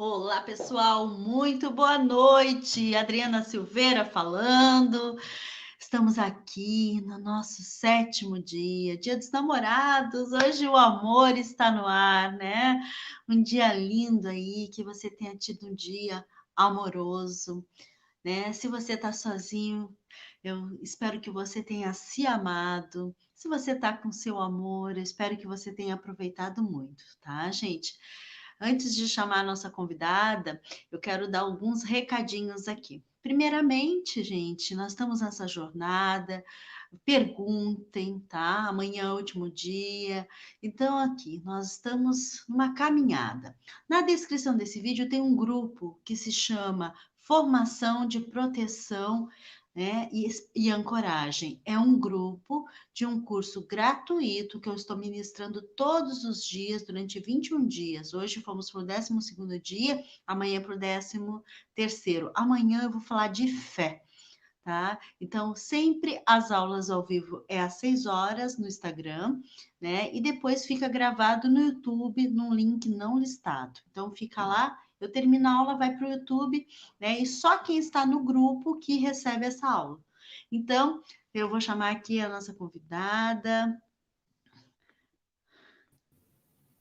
Olá, pessoal, muito boa noite. Adriana Silveira falando. Estamos aqui no nosso 7º dia, Dia dos Namorados. Hoje o amor está no ar, né? Um dia lindo aí, que você tenha tido um dia amoroso, né? Se você está sozinho, eu espero que você tenha se amado. Se você está com seu amor, eu espero que você tenha aproveitado muito, tá, gente? Antes de chamar a nossa convidada, eu quero dar alguns recadinhos aqui. Primeiramente, gente, nós estamos nessa jornada. Perguntem, tá? Amanhã é o último dia. Então, aqui, nós estamos numa caminhada. Na descrição desse vídeo tem um grupo que se chama Formação de Proteção, né, e Ancoragem. É um grupo de um curso gratuito que eu estou ministrando todos os dias, durante 21 dias. Hoje fomos para o 12º dia, amanhã para o 13º. Amanhã eu vou falar de fé. Tá? Então, sempre as aulas ao vivo é às 6 horas no Instagram, né? E depois fica gravado no YouTube, num link não listado. Então, fica lá, eu termino a aula, vai para o YouTube, né? E só quem está no grupo que recebe essa aula. Então, eu vou chamar aqui a nossa convidada.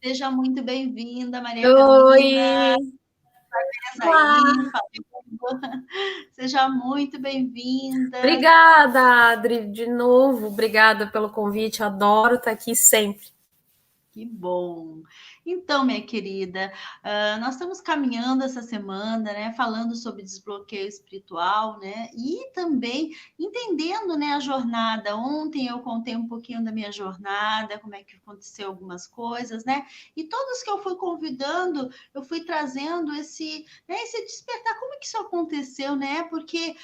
Seja muito bem-vinda, Maria Carolina. Oi! Aí, Olá! seja muito bem-vinda. Obrigada, Adri, de novo. Obrigada pelo convite. Adoro estar aqui sempre. Que bom. Então, minha querida, nós estamos caminhando essa semana, né, falando sobre desbloqueio espiritual, né, e também entendendo, né, a jornada. Ontem eu contei um pouquinho da minha jornada, como é que aconteceu algumas coisas, né, e todos que eu fui convidando, eu fui trazendo esse despertar. Como é que isso aconteceu, né, porque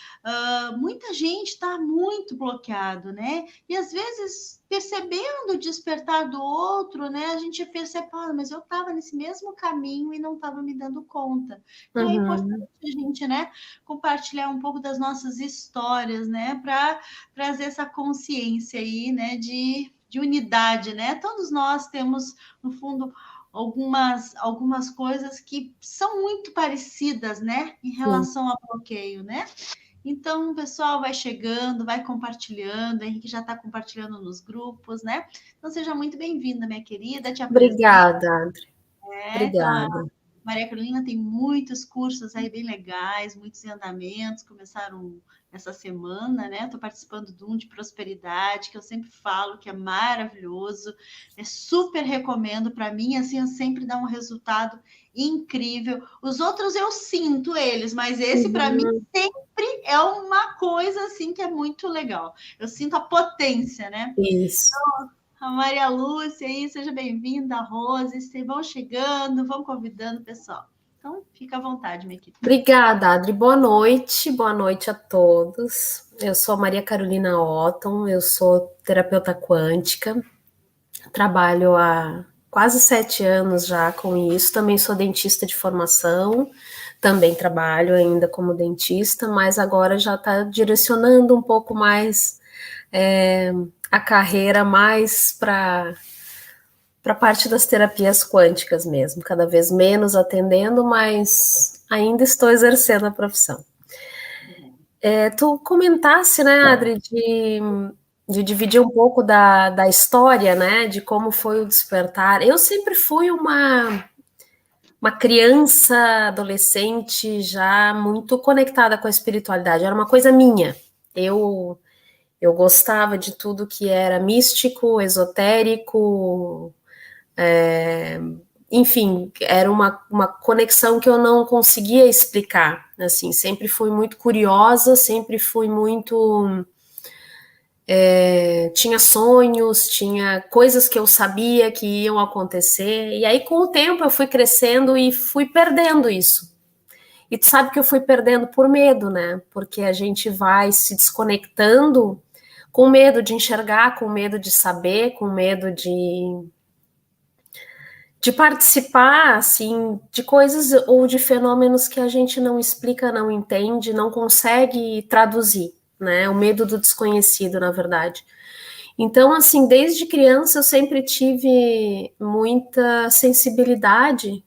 muita gente está muito bloqueado, né, e às vezes percebendo o despertar do outro, né? A gente percebe, mas eu estava nesse mesmo caminho e não estava me dando conta. Então é importante a gente, né, compartilhar um pouco das nossas histórias, né, para trazer essa consciência aí, né, de unidade, né? Todos nós temos, no fundo, algumas coisas que são muito parecidas, né, em relação ao bloqueio, né? Então, o pessoal vai chegando, vai compartilhando, a Henrique já está compartilhando nos grupos, né? Então, seja muito bem-vinda, minha querida, te apresento. Obrigada, Adri. Então, a Obrigada. Maria Carolina tem muitos cursos aí bem legais, muitos andamentos, começaram essa semana, né? Estou participando de um de prosperidade, que eu sempre falo que é maravilhoso, super recomendo para mim, assim, eu sempre dá um resultado incrível. Os outros eu sinto eles, mas esse para mim sempre é uma coisa assim que é muito legal. Eu sinto a potência, né? Isso. A Maria Lúcia aí, seja bem-vinda, a Rose, vocês vão chegando, vão convidando o pessoal. Então, fica à vontade, minha querida. Obrigada, Adri. Boa noite a todos. Eu sou Maria Carolina Otton, eu sou terapeuta quântica, trabalho há quase 7 anos já com isso, também sou dentista de formação, também trabalho ainda como dentista, mas agora já está direcionando um pouco mais a carreira mais para a parte das terapias quânticas mesmo, cada vez menos atendendo, mas ainda estou exercendo a profissão. Tu comentasse, né, Adri, de dividir um pouco da história, né, de como foi o despertar. Eu sempre fui uma criança, adolescente, já muito conectada com a espiritualidade, era uma coisa minha. Eu gostava de tudo que era místico, esotérico, enfim, era uma conexão que eu não conseguia explicar, assim, sempre fui muito curiosa, sempre fui muito... tinha sonhos, tinha coisas que eu sabia que iam acontecer, e aí com o tempo eu fui crescendo e fui perdendo isso. E tu sabe que eu fui perdendo por medo, né? Porque a gente vai se desconectando com medo de enxergar, com medo de saber, com medo de participar, assim, de coisas ou de fenômenos que a gente não explica, não entende, não consegue traduzir, né? O medo do desconhecido, na verdade. Então, assim, desde criança eu sempre tive muita sensibilidade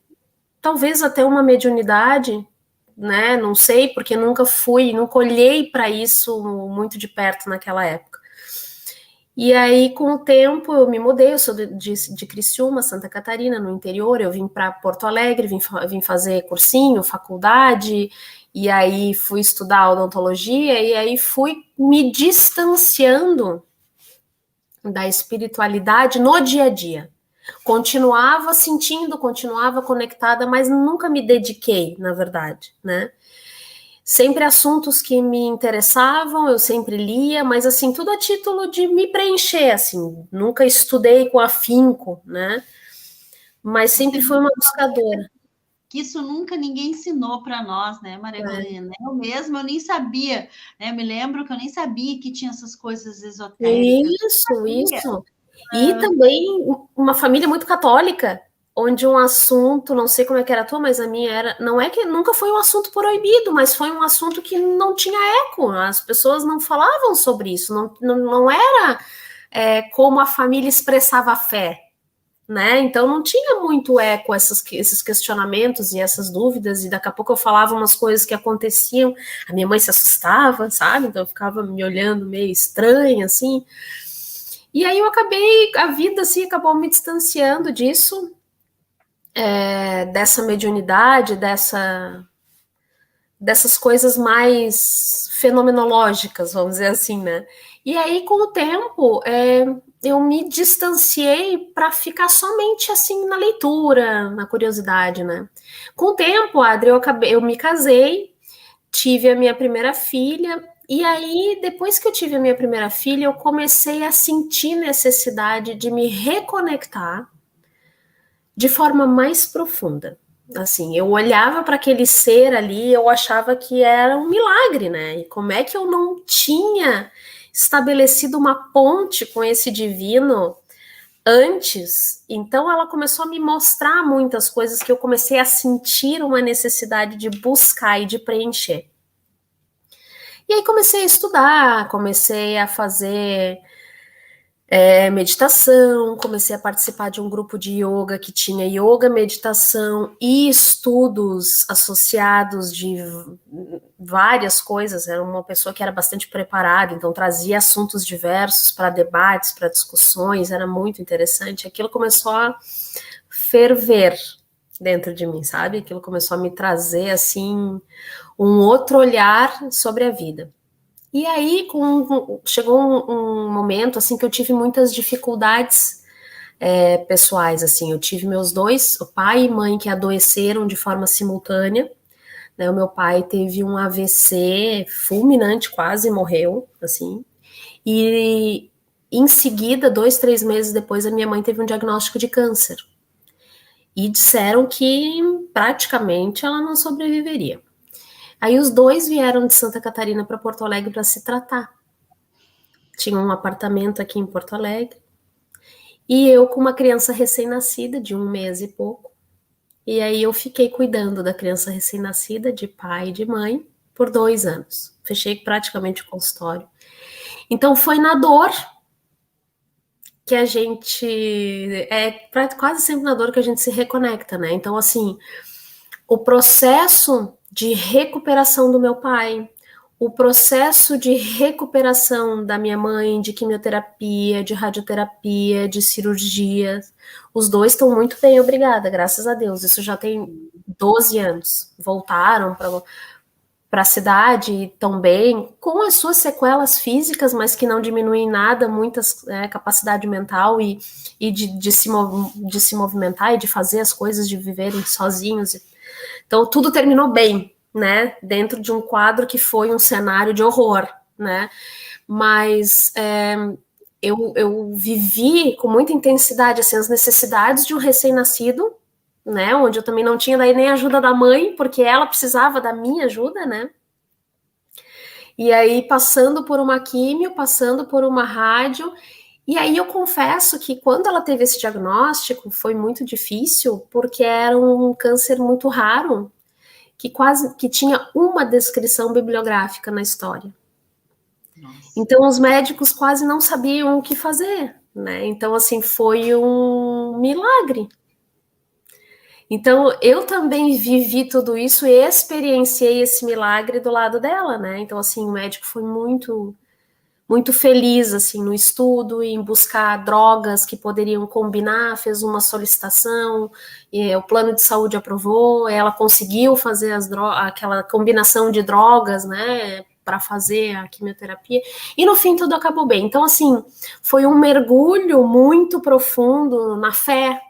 talvez até uma mediunidade, né? Não sei, porque nunca olhei para isso muito de perto naquela época. E aí, com o tempo, eu me mudei, eu sou de Criciúma, Santa Catarina, no interior, eu vim para Porto Alegre, vim fazer cursinho, faculdade, e aí fui estudar odontologia, e aí fui me distanciando da espiritualidade no dia a dia. Continuava sentindo, continuava conectada, mas nunca me dediquei, na verdade, né? Sempre assuntos que me interessavam, eu sempre lia, mas assim, tudo a título de me preencher, assim, nunca estudei com afinco, né? Mas Você sempre fui uma nunca buscadora. que isso nunca ninguém ensinou para nós, né, Maria É. Carolina? Eu mesma, eu nem sabia, né? Me lembro que eu nem sabia que tinha essas coisas esotéricas. Isso, Sabia? isso. E também uma família muito católica, onde um assunto, não sei como é que era a tua, mas a minha era, não é que nunca foi um assunto proibido, mas foi um assunto que não tinha eco, as pessoas não falavam sobre isso, não era como a família expressava a fé, né? Então não tinha muito eco esses questionamentos e essas dúvidas, e daqui a pouco eu falava umas coisas que aconteciam, a minha mãe se assustava, sabe? Então eu ficava me olhando meio estranha, assim. E aí a vida assim acabou me distanciando disso, dessa mediunidade, dessas coisas mais fenomenológicas, vamos dizer assim, né? E aí, com o tempo, eu me distanciei para ficar somente assim na leitura, na curiosidade, né? Com o tempo, Adri, eu me casei, tive a minha primeira filha, e aí, depois que eu tive a minha primeira filha, eu comecei a sentir necessidade de me reconectar de forma mais profunda. Assim, eu olhava para aquele ser ali, eu achava que era um milagre, né? E como é que eu não tinha estabelecido uma ponte com esse divino antes? Então ela começou a me mostrar muitas coisas que eu comecei a sentir uma necessidade de buscar e de preencher. E aí comecei a estudar, comecei a fazer meditação, comecei a participar de um grupo de yoga que tinha yoga, meditação e estudos associados de várias coisas. Era uma pessoa que era bastante preparada, então trazia assuntos diversos para debates, para discussões, era muito interessante. Aquilo começou a ferver dentro de mim, sabe? Aquilo começou a me trazer assim um outro olhar sobre a vida. E aí chegou um momento assim que eu tive muitas dificuldades pessoais, assim. Eu tive meus dois, o pai e mãe, que adoeceram de forma simultânea. Né? O meu pai teve um AVC fulminante, quase morreu, assim. E em seguida, 2, 3 meses depois, a minha mãe teve um diagnóstico de câncer. E disseram que praticamente ela não sobreviveria. Aí os dois vieram de Santa Catarina para Porto Alegre para se tratar. Tinha um apartamento aqui em Porto Alegre. E eu com uma criança recém-nascida, de 1 mês e pouco. E aí eu fiquei cuidando da criança recém-nascida, de pai e de mãe, por 2 anos. Fechei praticamente o consultório. Então foi na dor que a gente. Quase sempre na dor que a gente se reconecta, né? Então, assim, o processo de recuperação do meu pai, o processo de recuperação da minha mãe, de quimioterapia, de radioterapia, de cirurgia, os dois estão muito bem, obrigada, graças a Deus. Isso já tem 12 anos. Voltaram para a cidade também, com as suas sequelas físicas, mas que não diminuem nada, muitas capacidade mental e de se movimentar e de fazer as coisas, de viverem sozinhos. Então, tudo terminou bem, né? Dentro de um quadro que foi um cenário de horror, né? Mas eu vivi com muita intensidade assim, as necessidades de um recém-nascido, né? Onde eu também não tinha daí nem ajuda da mãe, porque ela precisava da minha ajuda, né? E aí, passando por uma químio, passando por uma rádio, e aí eu confesso que quando ela teve esse diagnóstico foi muito difícil, porque era um câncer muito raro, que tinha uma descrição bibliográfica na história. Nossa. Então os médicos quase não sabiam o que fazer, né? Então assim foi um milagre. Então, eu também vivi tudo isso e experienciei esse milagre do lado dela, né? Então, assim, o médico foi muito feliz, assim, no estudo, em buscar drogas que poderiam combinar, fez uma solicitação, e o plano de saúde aprovou, ela conseguiu fazer aquela combinação de drogas, né? Para fazer a quimioterapia, e no fim tudo acabou bem. Então, assim, foi um mergulho muito profundo na fé,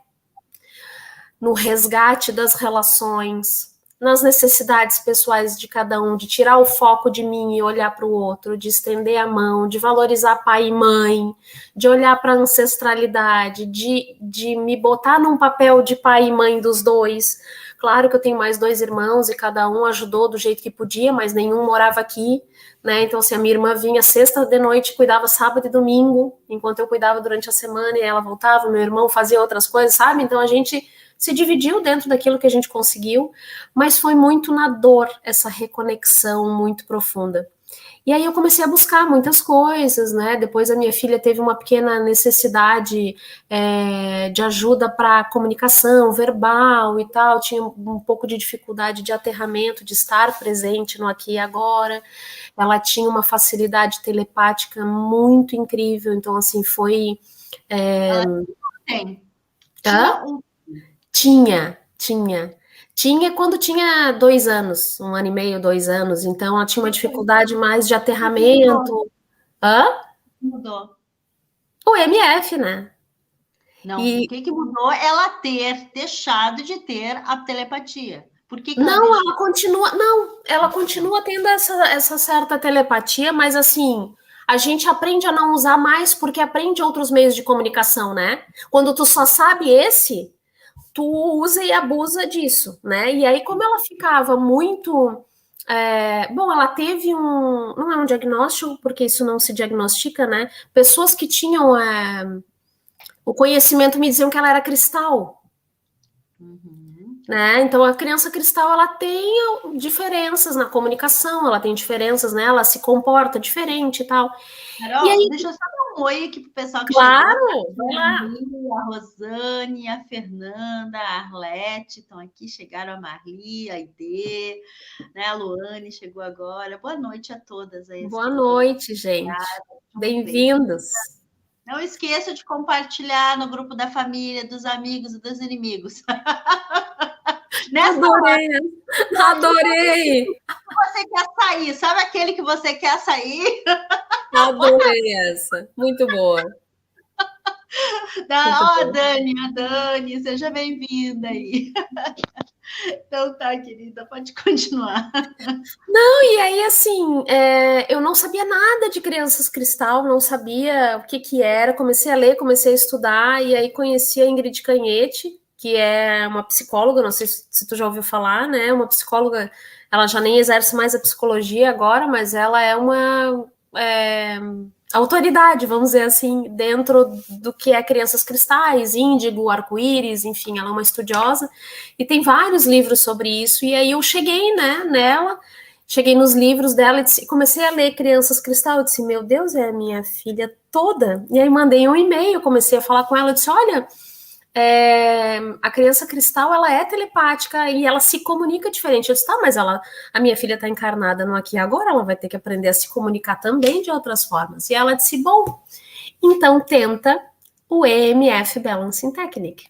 no resgate das relações, nas necessidades pessoais de cada um, de tirar o foco de mim e olhar para o outro, de estender a mão, de valorizar pai e mãe, de olhar para a ancestralidade, de me botar num papel de pai e mãe dos dois. Claro que eu tenho mais 2 irmãos e cada um ajudou do jeito que podia, mas nenhum morava aqui, né? Então, assim, a minha irmã vinha sexta de noite, cuidava sábado e domingo, enquanto eu cuidava durante a semana e ela voltava, meu irmão fazia outras coisas, sabe? Então, a gente se dividiu dentro daquilo que a gente conseguiu, mas foi muito na dor essa reconexão muito profunda. E aí eu comecei a buscar muitas coisas, né? Depois a minha filha teve uma pequena necessidade de ajuda para comunicação verbal e tal, tinha um pouco de dificuldade de aterramento, de estar presente no aqui e agora. Ela tinha uma facilidade telepática muito incrível, então assim foi. Ela tem. Hã? Tinha um. Tinha quando tinha 2 anos, 1 ano e meio, 2 anos, então ela tinha uma dificuldade mais de aterramento. Hã? Mudou. O MF, né? Não, o E que mudou? Ela ter deixado de ter a telepatia. Por que ela não, deixou? ela continua tendo essa certa telepatia, mas assim, a gente aprende a não usar mais porque aprende outros meios de comunicação, né? Quando tu só sabe esse, tu usa e abusa disso, né? E aí, como ela ficava muito. Bom, ela teve um. Não é um diagnóstico, porque isso não se diagnostica, né? Pessoas que tinham o conhecimento me diziam que ela era cristal, Uhum. né? Então, a criança cristal, ela tem diferenças na comunicação, ela tem diferenças, né? Ela se comporta diferente e tal. E Carol, aí, deixa eu só dar um oi aqui pro pessoal que chegou. Tá claro, aqui vai a lá. Mili, a Rosane, a Fernanda, a Arlete estão aqui, chegaram a Marli, a Idê, né? A Luane chegou agora. Boa noite a todas aí, as Boa que estão. noite, gente. Vamos ver. Bem-vindos. Não esqueça de compartilhar no grupo da família, dos amigos e dos inimigos. Nessa hora, Adorei, adorei. você quer sair, sabe aquele que você quer sair? Adorei essa. Muito boa. Muito Ó, boa. A Dani, seja bem-vinda aí. Então tá, querida, pode continuar. Não, e aí, assim, eu não sabia nada de crianças cristal, não sabia o que que era. Comecei a ler, comecei a estudar, e aí conheci a Ingrid Canhete, que é uma psicóloga, não sei se tu já ouviu falar, né? Uma psicóloga, ela já nem exerce mais a psicologia agora, mas ela é uma autoridade, vamos dizer assim, dentro do que é crianças cristais, índigo, arco-íris, enfim, ela é uma estudiosa e tem vários livros sobre isso. E aí eu cheguei, né, nela, cheguei nos livros dela e comecei a ler Crianças Cristal. Eu disse, meu Deus, é a minha filha toda. E aí mandei um e-mail, comecei a falar com ela, eu disse, olha, a criança cristal, ela é telepática e ela se comunica diferente. Eu disse, tá, mas a minha filha está encarnada no aqui e agora, ela vai ter que aprender a se comunicar também de outras formas. E ela disse, bom, então tenta o EMF Balancing Technique.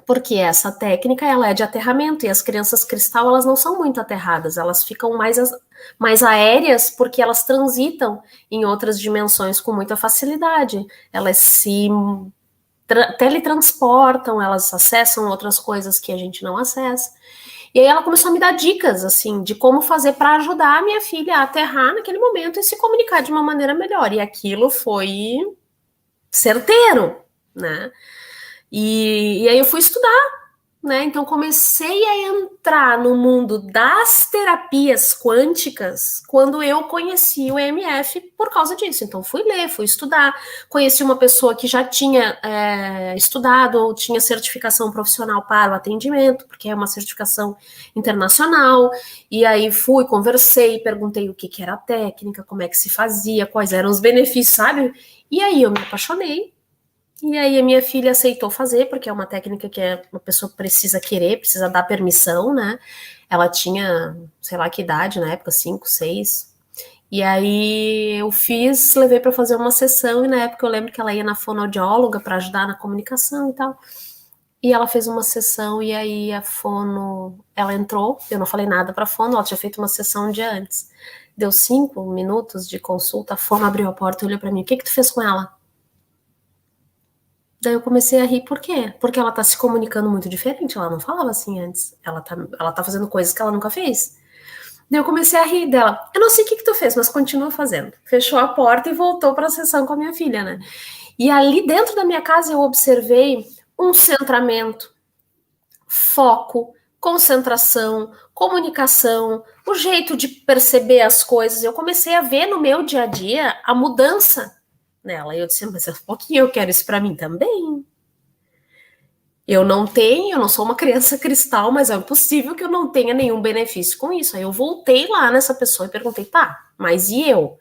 Porque essa técnica, ela é de aterramento, e as crianças cristal, elas não são muito aterradas, elas ficam mais aéreas porque elas transitam em outras dimensões com muita facilidade. Elas se teletransportam, elas acessam outras coisas que a gente não acessa. E aí ela começou a me dar dicas, assim, de como fazer para ajudar a minha filha a aterrar naquele momento e se comunicar de uma maneira melhor. E aquilo foi certeiro, né? E aí eu fui estudar, né? Então comecei a entrar no mundo das terapias quânticas quando eu conheci o EMF por causa disso. Então fui ler, fui estudar, conheci uma pessoa que já tinha estudado ou tinha certificação profissional para o atendimento, porque é uma certificação internacional. E aí fui, conversei, perguntei o que era a técnica, como é que se fazia, quais eram os benefícios, sabe? E aí eu me apaixonei. E aí a minha filha aceitou fazer, porque é uma técnica que uma pessoa precisa querer, precisa dar permissão, né? Ela tinha, sei lá que idade na época, 5, 6. E aí eu fiz, levei para fazer uma sessão, e na época eu lembro que ela ia na fonoaudióloga para ajudar na comunicação e tal. E ela fez uma sessão, e aí a fono, ela entrou, eu não falei nada para a fono, ela tinha feito uma sessão um dia antes. Deu 5 minutos de consulta, a fono abriu a porta e olhou para mim: o que tu fez com ela? Daí eu comecei a rir, por quê? Porque ela tá se comunicando muito diferente, ela não falava assim antes. Ela tá fazendo coisas que ela nunca fez. Daí eu comecei a rir dela. Eu não sei o que tu fez, mas continua fazendo. Fechou a porta e voltou para a sessão com a minha filha, né? E ali dentro da minha casa eu observei um centramento, foco, concentração, comunicação, o jeito de perceber as coisas. Eu comecei a ver no meu dia a dia a mudança nela. E eu disse: mas um pouquinho eu quero isso para mim também. Eu não sou uma criança cristal, mas é impossível que eu não tenha nenhum benefício com isso. Aí eu voltei lá nessa pessoa e perguntei: tá, mas e eu?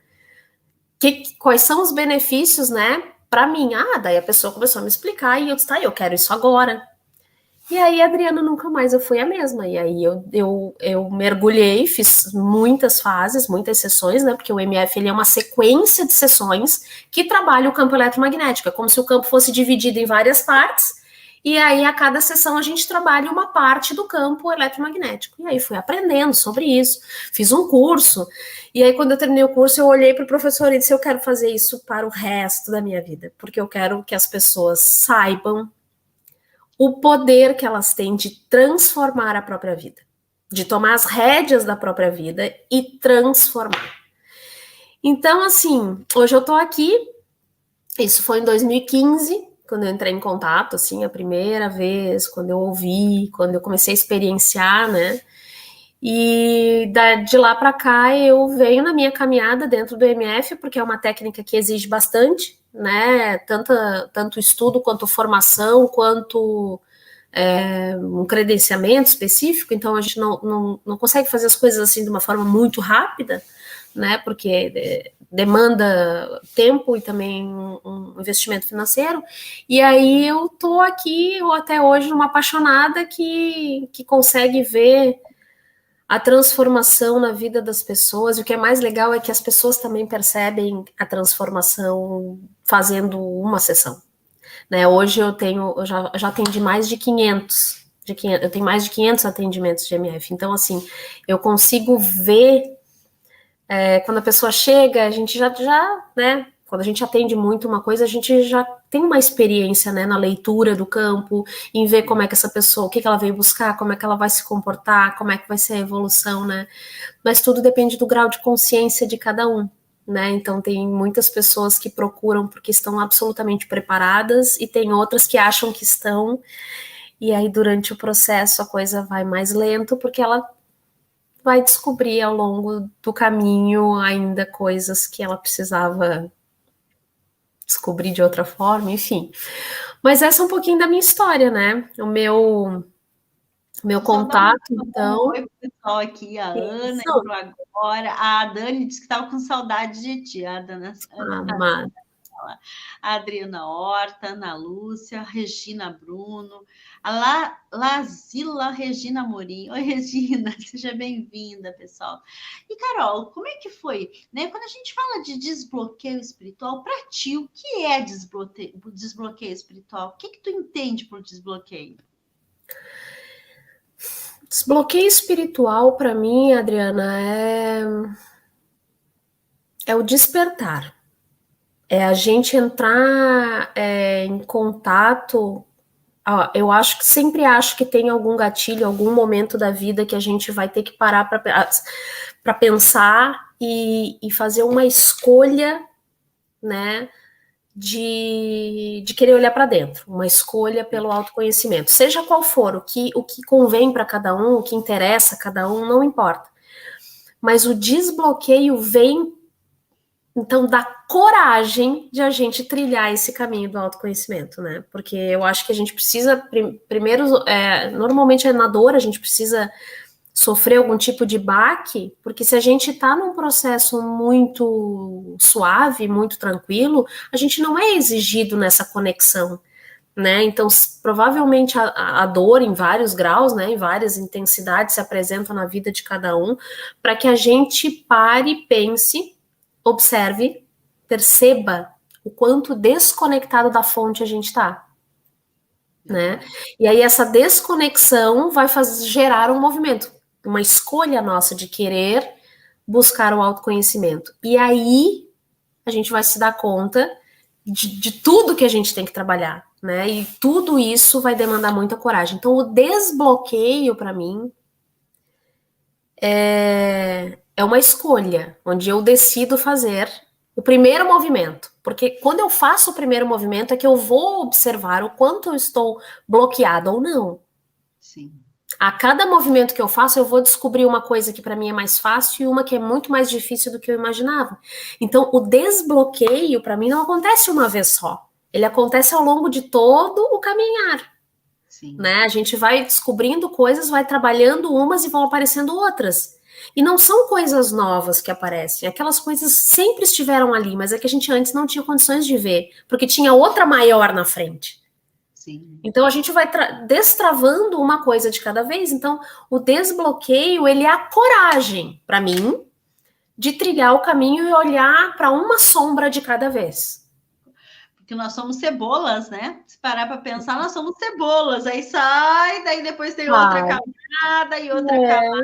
Quais são os benefícios, né, para mim? Ah, daí a pessoa começou a me explicar e eu disse: tá, eu quero isso agora. E aí, Adriana, nunca mais eu fui a mesma. E aí eu mergulhei, fiz muitas fases, muitas sessões, né? Porque o MF ele é uma sequência de sessões que trabalha o campo eletromagnético. É como se o campo fosse dividido em várias partes. E aí, a cada sessão, a gente trabalha uma parte do campo eletromagnético. E aí, fui aprendendo sobre isso. Fiz um curso. E aí, quando eu terminei o curso, eu olhei para o professor e disse: eu quero fazer isso para o resto da minha vida. Porque eu quero que as pessoas saibam o poder que elas têm de transformar a própria vida, de tomar as rédeas da própria vida e transformar. Então, assim, hoje eu tô aqui, isso foi em 2015, quando eu entrei em contato, assim, a primeira vez, quando eu ouvi, quando eu comecei a experienciar, né? E de lá para cá eu venho na minha caminhada dentro do MF, porque é uma técnica que exige bastante, né? Tanto estudo quanto formação, quanto um credenciamento específico, então a gente não consegue fazer as coisas assim de uma forma muito rápida, né? Porque demanda tempo e também um investimento financeiro. E aí eu tô aqui, eu até hoje, uma apaixonada que consegue ver a transformação na vida das pessoas. E o que é mais legal é que as pessoas também percebem a transformação fazendo uma sessão. Né? Hoje eu já atendi mais de 500, eu tenho mais de 500 atendimentos de MF. Então, assim, eu consigo ver quando a pessoa chega, a gente né? Quando a gente atende muito uma coisa, a gente já tem uma experiência, né, na leitura do campo, em ver como é que essa pessoa, o que ela veio buscar, como é que ela vai se comportar, como é que vai ser a evolução, né? Mas tudo depende do grau de consciência de cada um. Né? Então tem muitas pessoas que procuram porque estão absolutamente preparadas e tem outras que acham que estão, e aí durante o processo a coisa vai mais lento porque ela vai descobrir ao longo do caminho ainda coisas que ela precisava descobrir de outra forma, enfim. Mas essa é um pouquinho da minha história, né? O meu Só dar um contato, então. oi pro pessoal aqui, a Ana Isso. entrou agora. A Dani disse que estava com saudade de ti, a Amada. a Adriana Horta, Ana Lúcia, Regina Bruno, a Lazila Regina Morim. Oi, Regina, seja bem-vinda, pessoal. E, Carol, como é que foi? Né? Quando a gente fala de desbloqueio espiritual, para ti, o que é desbloqueio espiritual? O que tu entende por desbloqueio? Desbloqueio espiritual, para mim, Adriana, é o despertar. É a gente entrar em contato. Eu sempre acho que tem algum gatilho, algum momento da vida que a gente vai ter que parar para pensar e fazer uma escolha, né? De querer olhar para dentro, uma escolha pelo autoconhecimento, seja qual for, o que convém para cada um, o que interessa a cada um, não importa. Mas o desbloqueio vem, então, da coragem de a gente trilhar esse caminho do autoconhecimento, né? Porque eu acho que a gente precisa, primeiro, normalmente é na dor, a gente precisa sofrer algum tipo de baque, porque se a gente está num processo muito suave, muito tranquilo, a gente não é exigido nessa conexão, né? Então, provavelmente a dor em vários graus, né, em várias intensidades se apresenta na vida de cada um, para que a gente pare, pense, observe, perceba o quanto desconectado da fonte a gente está. Né? E aí essa desconexão vai gerar um movimento, uma escolha nossa de querer buscar o autoconhecimento. E aí a gente vai se dar conta de tudo que a gente tem que trabalhar, né? E tudo isso vai demandar muita coragem. Então o desbloqueio para mim é uma escolha, onde eu decido fazer o primeiro movimento. Porque quando eu faço o primeiro movimento é que eu vou observar o quanto eu estou bloqueada ou não. Sim. A cada movimento que eu faço, eu vou descobrir uma coisa que para mim é mais fácil e uma que é muito mais difícil do que eu imaginava. Então, o desbloqueio, para mim, não acontece uma vez só. Ele acontece ao longo de todo o caminhar. Sim. Né? A gente vai descobrindo coisas, vai trabalhando umas e vão aparecendo outras. E não são coisas novas que aparecem. Aquelas coisas sempre estiveram ali, mas é que a gente antes não tinha condições de ver, porque tinha outra maior na frente. Sim. Então a gente vai destravando uma coisa de cada vez. Então o desbloqueio, ele é a coragem, para mim, de trilhar o caminho e olhar para uma sombra de cada vez. Porque nós somos cebolas, né? Se parar para pensar, nós somos cebolas. Aí sai, daí depois tem outra camada e outra camada.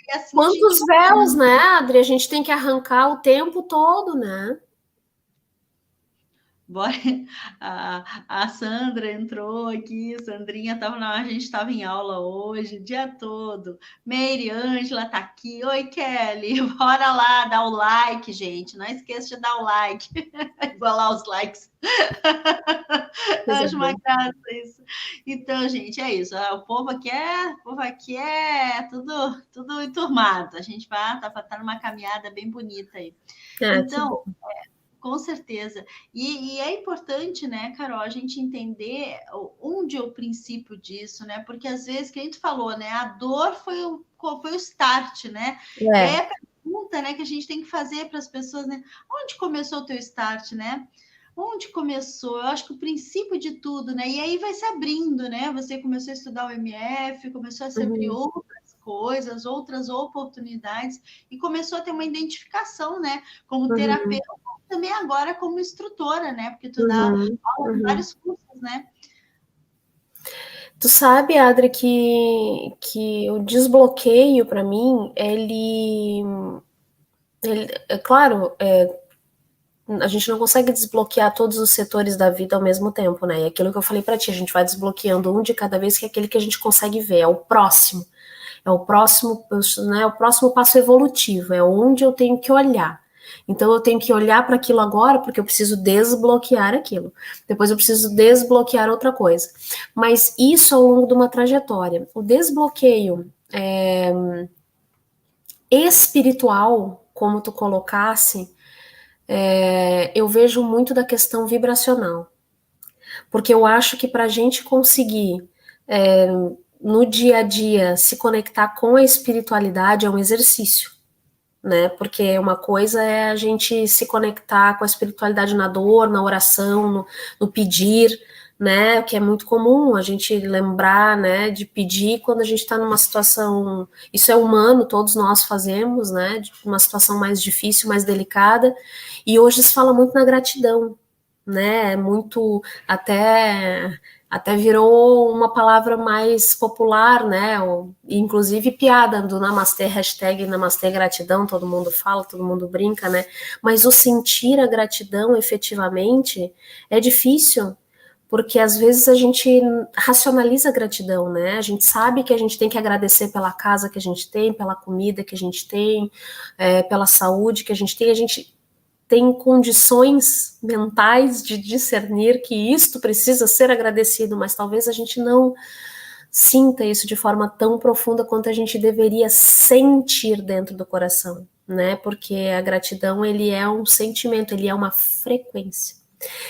E assim quantos véus, né, Adri? A gente tem que arrancar o tempo todo, né? A Sandra entrou aqui, Sandrinha tava a gente estava em aula hoje, o dia todo. Meire Ângela tá aqui. Oi, Kelly, bora lá, dá o like, gente. Não esqueça de dar o like, igualar os likes. Acho uma graça isso. Então, gente, é isso. O povo aqui é tudo enturmado. A gente tá numa caminhada bem bonita aí. Então, com certeza. E é importante, né, Carol, a gente entender onde é o princípio disso, né? Porque às vezes, que a gente falou, né? A dor foi o start, né? É a pergunta, né, que a gente tem que fazer para as pessoas, né? Onde começou o teu start, né? Onde começou? Eu acho que o princípio de tudo, né? E aí vai se abrindo, né? Você começou a estudar o MF, começou a se abrir outras coisas, outras oportunidades, e começou a ter uma identificação, né? Como terapeuta, também agora como instrutora, né? Porque tu dá aula em vários cursos, né? Tu sabe, Adri, que o desbloqueio, para mim, ele é claro, a gente não consegue desbloquear todos os setores da vida ao mesmo tempo, né? E aquilo que eu falei para ti, a gente vai desbloqueando um de cada vez, que é aquele que a gente consegue ver, é o próximo. É o próximo, né, o próximo passo evolutivo, é onde eu tenho que olhar. Então eu tenho que olhar para aquilo agora, porque eu preciso desbloquear aquilo. Depois eu preciso desbloquear outra coisa. Mas isso ao longo de uma trajetória. O desbloqueio espiritual, como tu colocasse, eu vejo muito da questão vibracional. Porque eu acho que para a gente conseguir no dia a dia se conectar com a espiritualidade é um exercício, né? Porque uma coisa é a gente se conectar com a espiritualidade na dor, na oração, no pedir, né? Que é muito comum a gente lembrar, né? De pedir quando a gente está numa situação, isso é humano, todos nós fazemos, né? De uma situação mais difícil, mais delicada. E hoje se fala muito na gratidão, né? Muito até virou uma palavra mais popular, né? Inclusive piada do Namastê, hashtag Namastê gratidão, todo mundo fala, todo mundo brinca, né? Mas o sentir a gratidão efetivamente é difícil, porque às vezes a gente racionaliza a gratidão, né? A gente sabe que a gente tem que agradecer pela casa que a gente tem, pela comida que a gente tem, pela saúde que a gente tem condições mentais de discernir que isto precisa ser agradecido, mas talvez a gente não sinta isso de forma tão profunda quanto a gente deveria sentir dentro do coração, né? Porque a gratidão, ele é um sentimento, ele é uma frequência.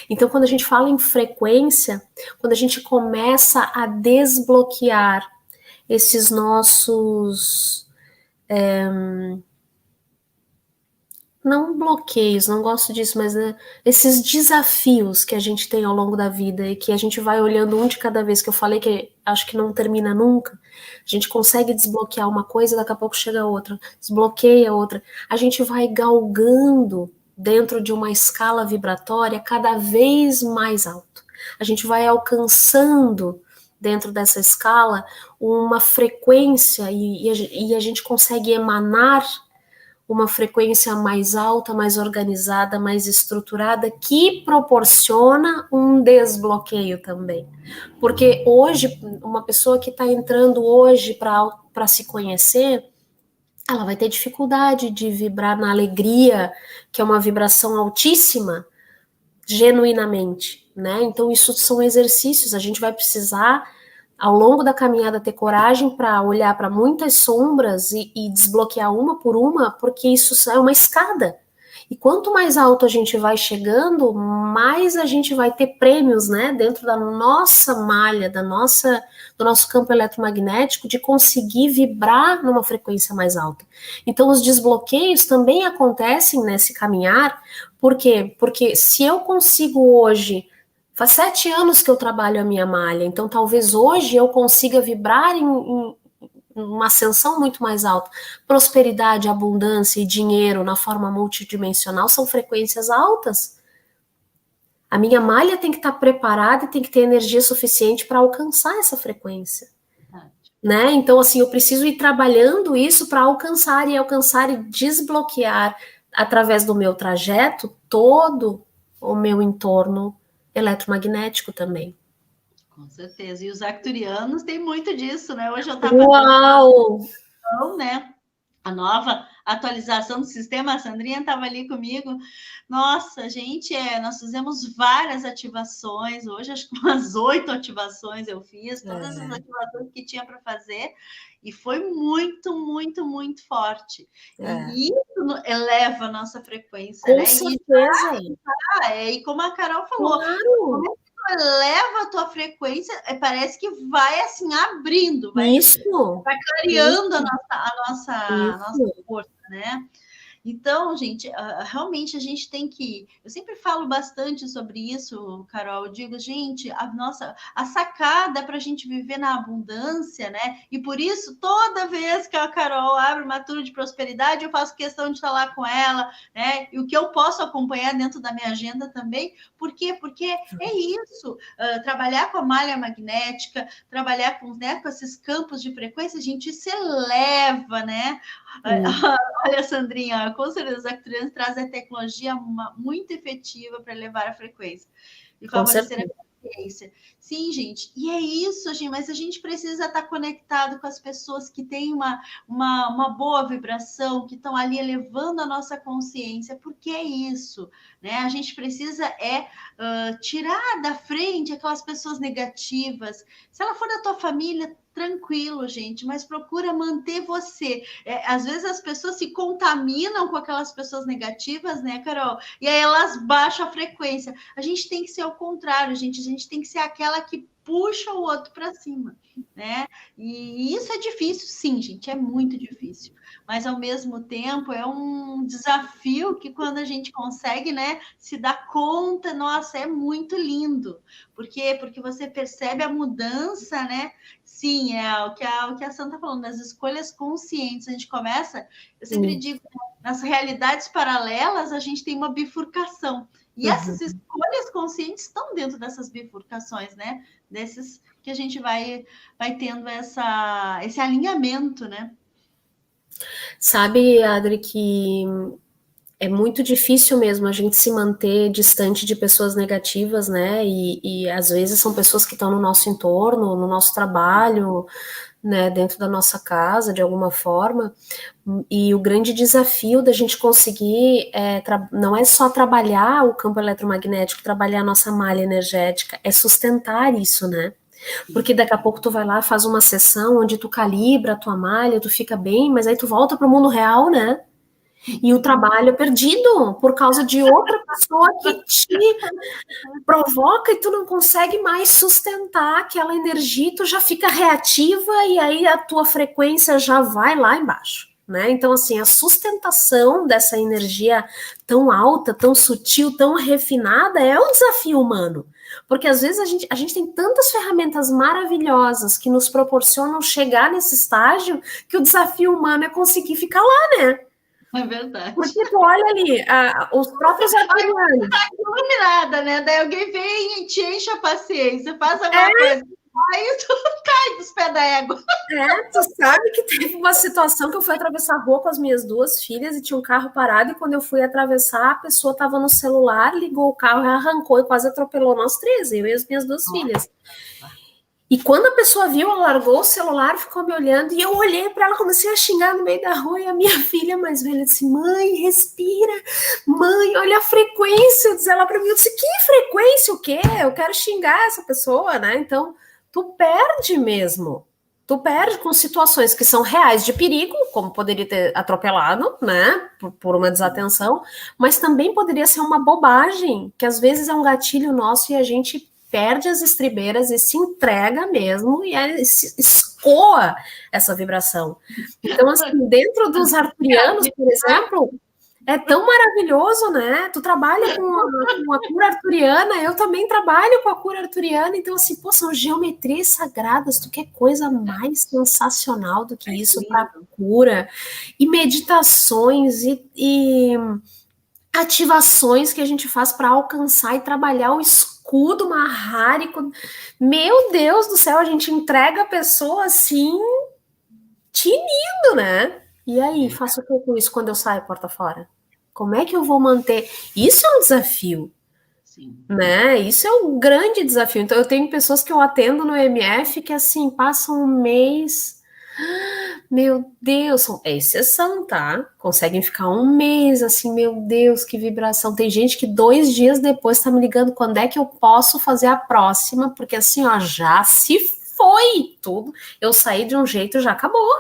Então, quando a gente fala em frequência, quando a gente começa a desbloquear esses nossos não bloqueios, não gosto disso, mas esses desafios que a gente tem ao longo da vida e que a gente vai olhando um de cada vez, que eu falei que acho que não termina nunca, a gente consegue desbloquear uma coisa, daqui a pouco chega outra, desbloqueia outra, a gente vai galgando dentro de uma escala vibratória cada vez mais alto. A gente vai alcançando dentro dessa escala uma frequência e a gente consegue emanar uma frequência mais alta, mais organizada, mais estruturada, que proporciona um desbloqueio também. Porque hoje, uma pessoa que está entrando hoje para se conhecer, ela vai ter dificuldade de vibrar na alegria, que é uma vibração altíssima, genuinamente, né? Então, isso são exercícios, a gente vai precisar ao longo da caminhada ter coragem para olhar para muitas sombras e desbloquear uma por uma, porque isso é uma escada. E quanto mais alto a gente vai chegando, mais a gente vai ter prêmios, né, dentro da nossa malha, do nosso campo eletromagnético, de conseguir vibrar numa frequência mais alta. Então, os desbloqueios também acontecem nesse caminhar. Por quê? Porque se eu consigo hoje. Faz 7 anos que eu trabalho a minha malha, então talvez hoje eu consiga vibrar em uma ascensão muito mais alta. Prosperidade, abundância e dinheiro na forma multidimensional são frequências altas. A minha malha tem que estar preparada e tem que ter energia suficiente para alcançar essa frequência. Né? Então, assim, eu preciso ir trabalhando isso para alcançar e desbloquear através do meu trajeto todo o meu entorno eletromagnético também. Com certeza. E os arcturianos têm muito disso, né? Hoje eu estava Uau! né? A nova atualização do sistema, a Sandrinha estava ali comigo. Nossa, gente, nós fizemos várias ativações. Hoje, acho que umas 8 ativações eu fiz, todas as ativações que tinha para fazer, e foi muito, muito, muito forte. E isso eleva a nossa frequência, com né? certeza. E como a Carol falou, claro. eleva a tua frequência, parece que vai assim abrindo, vai clareando a nossa força, né? Então, gente, realmente a gente tem que. Eu sempre falo bastante sobre isso, Carol. Eu digo, gente, a sacada para a gente viver na abundância, né? E por isso, toda vez que a Carol abre uma turma de prosperidade, eu faço questão de estar lá com ela, né? E o que eu posso acompanhar dentro da minha agenda também. Por quê? Porque é isso. Trabalhar com a malha magnética, trabalhar com esses campos de frequência, a gente se eleva, né? Olha, Sandrinha, com certeza os arcturianos trazem a tecnologia muito efetiva para elevar a frequência e favorecer a consciência. Sim, gente, e é isso, gente, mas a gente precisa estar conectado com as pessoas que têm uma boa vibração, que estão ali elevando a nossa consciência, porque é isso, né? A gente precisa tirar da frente aquelas pessoas negativas. Se ela for da tua família, tranquilo, gente, mas procura manter você. Às vezes as pessoas se contaminam com aquelas pessoas negativas, né, Carol? E aí elas baixam a frequência. A gente tem que ser o contrário, gente. A gente tem que ser aquela que puxa o outro para cima, né? E isso é difícil, sim, gente, é muito difícil. Mas ao mesmo tempo é um desafio que quando a gente consegue, né, se dar conta, nossa, é muito lindo. Por quê? Porque você percebe a mudança, né? Sim, é o que a Santa está falando, das escolhas conscientes. A gente começa, eu sempre digo, nas realidades paralelas, a gente tem uma bifurcação. E essas escolhas conscientes estão dentro dessas bifurcações, né? Desses que a gente vai tendo esse alinhamento, né? Sabe, Adri, que é muito difícil mesmo a gente se manter distante de pessoas negativas, né? E às vezes são pessoas que estão no nosso entorno, no nosso trabalho, né? Dentro da nossa casa, de alguma forma. E o grande desafio da gente conseguir não é só trabalhar o campo eletromagnético, trabalhar a nossa malha energética, é sustentar isso, né? Porque daqui a pouco tu vai lá, faz uma sessão onde tu calibra a tua malha, tu fica bem, mas aí tu volta para o mundo real, né? E o trabalho é perdido por causa de outra pessoa que te provoca e tu não consegue mais sustentar aquela energia, tu já fica reativa e aí a tua frequência já vai lá embaixo. né? Então, assim, a sustentação dessa energia tão alta, tão sutil, tão refinada é um desafio humano. Porque às vezes a gente tem tantas ferramentas maravilhosas que nos proporcionam chegar nesse estágio que o desafio humano é conseguir ficar lá, né? É verdade. Porque tu olha ali, os próprios arturianos. Tá iluminada, né? Daí alguém vem e te enche a paciência, faz alguma coisa. Aí tu cai dos pés da égua. Tu sabe que teve uma situação que eu fui atravessar a rua com as minhas duas filhas e tinha um carro parado, e quando eu fui atravessar, a pessoa estava no celular, ligou o carro, arrancou e quase atropelou nós três, eu e as minhas duas filhas. E quando a pessoa viu, ela largou o celular, ficou me olhando, e eu olhei para ela, comecei a xingar no meio da rua, e a minha filha mais velha disse, mãe, respira, mãe, olha a frequência, diz ela para mim, eu disse, que frequência, o quê? Eu quero xingar essa pessoa, né? Então, tu perde mesmo. Tu perde com situações que são reais de perigo, como poderia ter atropelado, né, por uma desatenção, mas também poderia ser uma bobagem, que às vezes é um gatilho nosso e a gente perde as estribeiras e se entrega mesmo e escoa essa vibração. Então, assim, dentro dos arturianos, por exemplo, é tão maravilhoso, né? Tu trabalha com a cura arturiana, eu também trabalho com a cura arturiana, então, assim, pô, são geometrias sagradas, tu quer coisa mais sensacional do que isso para cura, e meditações e ativações que a gente faz para alcançar e trabalhar o escudo marrárico. Meu Deus do céu, a gente entrega a pessoa assim, tinindo, né? E aí, faço o que com isso quando eu saio porta fora? Como é que eu vou manter? Isso é um desafio, né? Isso é um grande desafio. Então, eu tenho pessoas que eu atendo no MF que, assim, passam um mês... Meu Deus, é exceção, tá? Conseguem ficar um mês, assim, meu Deus, que vibração. Tem gente que 2 dias depois tá me ligando quando é que eu posso fazer a próxima, porque assim, ó, já se foi tudo. Eu saí de um jeito, já acabou.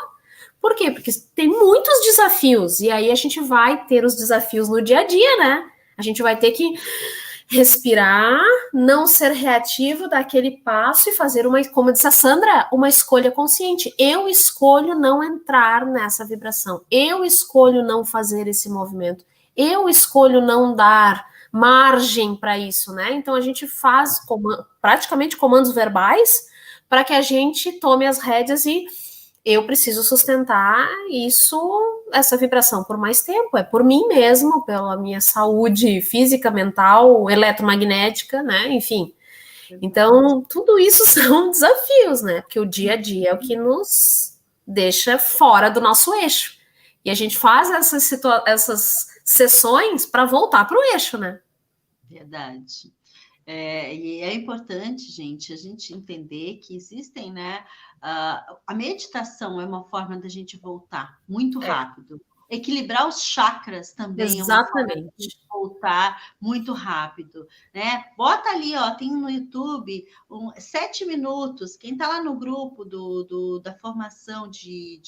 Por quê? Porque tem muitos desafios, e aí a gente vai ter os desafios no dia a dia, né? A gente vai ter que respirar, não ser reativo, dar aquele passo e fazer uma, como disse a Sandra, uma escolha consciente. Eu escolho não entrar nessa vibração. Eu escolho não fazer esse movimento. Eu escolho não dar margem para isso, né? Então a gente faz praticamente comandos verbais para que a gente tome as rédeas e eu preciso sustentar essa vibração por mais tempo, é por mim mesmo, pela minha saúde física, mental, eletromagnética, né, enfim. Então, tudo isso são desafios, né, porque o dia a dia é o que nos deixa fora do nosso eixo. E a gente faz essas sessões para voltar para o eixo, né? Verdade. E é importante, gente, a gente entender que existem, né? A meditação é uma forma da gente voltar muito rápido. Equilibrar os chakras também é uma forma de gente voltar muito rápido, né? Bota ali, ó, tem no YouTube 7 minutos. Quem está lá no grupo da formação de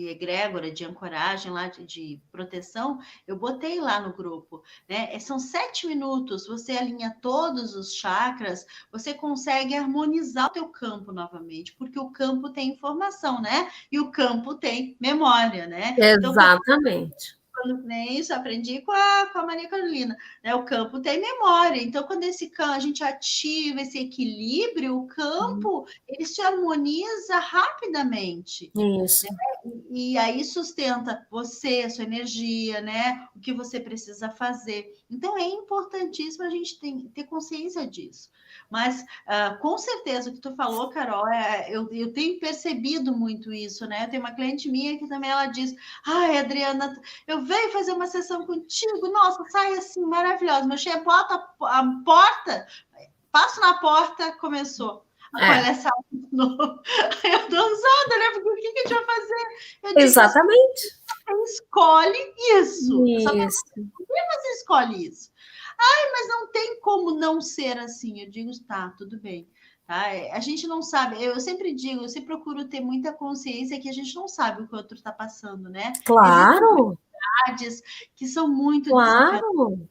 egrégora, de ancoragem, lá de proteção, eu botei lá no grupo, né? São 7 minutos, você alinha todos os chakras, você consegue harmonizar o teu campo novamente, porque o campo tem informação, né? E o campo tem memória, né? Exatamente. Então, isso aprendi com a Maria Carolina, né? O campo tem memória, então quando a gente ativa esse equilíbrio, o campo ele se harmoniza rapidamente. Isso. Né? E aí sustenta você, a sua energia, né? O que você precisa fazer. Então é importantíssimo a gente ter consciência disso. Mas com certeza o que tu falou, Carol, eu tenho percebido muito isso, né? Eu tenho uma cliente minha que também ela diz: ai, Adriana, eu venho fazer uma sessão contigo, nossa, sai assim, maravilhosa. Meu chefe bota a porta, passo na porta, começou. Olha essa eu tô usando, né? Porque o que a gente vai fazer? Eu digo, exatamente. Você escolhe isso. Isso. Por que você escolhe isso? Ai, mas não tem como não ser assim. Eu digo, tá, tudo bem. Tá? A gente não sabe, eu sempre digo, eu sempre procuro ter muita consciência que a gente não sabe o que o outro está passando, né? Claro! Existem que são muito claro!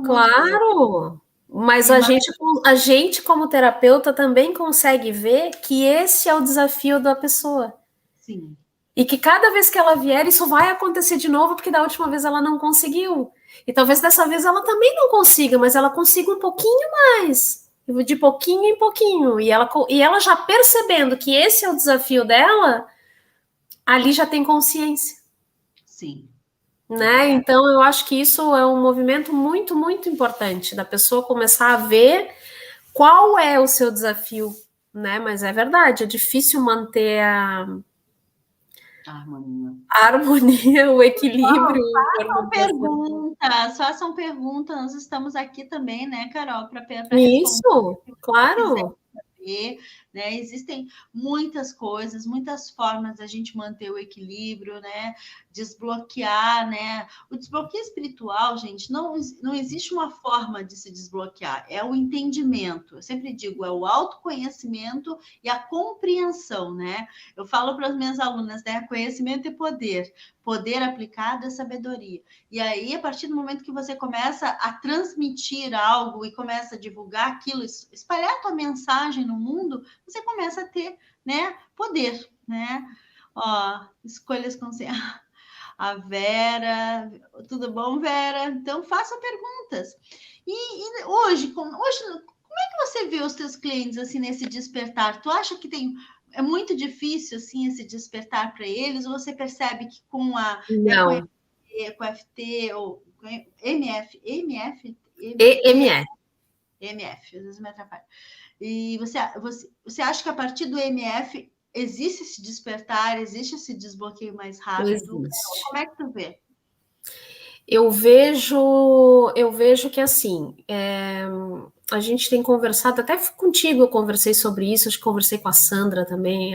Claro! Mas a gente, como terapeuta, também consegue ver que esse é o desafio da pessoa. Sim. E que cada vez que ela vier, isso vai acontecer de novo, porque da última vez ela não conseguiu. E talvez dessa vez ela também não consiga, mas ela consiga um pouquinho mais, de pouquinho em pouquinho. E ela já percebendo que esse é o desafio dela, ali já tem consciência. Sim. Né? Então, eu acho que isso é um movimento muito, muito importante, da pessoa começar a ver qual é o seu desafio, né? Mas é verdade, é difícil manter a harmonia, o equilíbrio em torno façam perguntas, nós estamos aqui também, né, Carol, para responder. Isso, claro. Né? Existem muitas coisas, muitas formas da gente manter o equilíbrio, né? Desbloquear, né? O desbloqueio espiritual, gente, não existe uma forma de se desbloquear, é o entendimento. Eu sempre digo, é o autoconhecimento e a compreensão, né? Eu falo para as minhas alunas, né? Conhecimento e poder. Poder aplicado é sabedoria. E aí, a partir do momento que você começa a transmitir algo e começa a divulgar aquilo, espalhar a tua mensagem no mundo, você começa a ter, né, poder, né? Ó, escolhas conscientes. A Vera, tudo bom, Vera? Então, faça perguntas. E hoje, como é que você vê os teus clientes assim nesse despertar? Tu acha que é muito difícil assim esse despertar para eles? Ou você percebe que com a Não. com a FT ou com MF, EMF. MF, às vezes me atrapalha. E você acha que a partir do MF existe esse despertar, existe esse desbloqueio mais rápido? Existe. Como é que tu vê? Eu vejo que assim, a gente tem conversado, até contigo eu conversei sobre isso, acho que conversei com a Sandra também,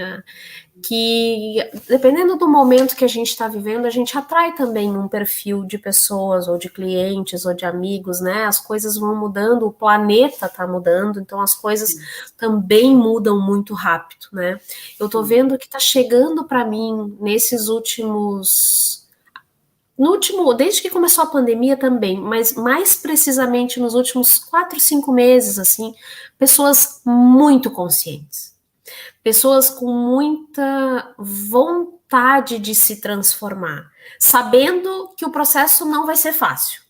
que dependendo do momento que a gente está vivendo, a gente atrai também um perfil de pessoas, ou de clientes, ou de amigos, né? As coisas vão mudando, o planeta está mudando, então as coisas também mudam muito rápido, né? Eu tô vendo que está chegando para mim nesses desde que começou a pandemia também, mas mais precisamente nos últimos 4, 5 meses, assim, pessoas muito conscientes. Pessoas com muita vontade de se transformar, sabendo que o processo não vai ser fácil.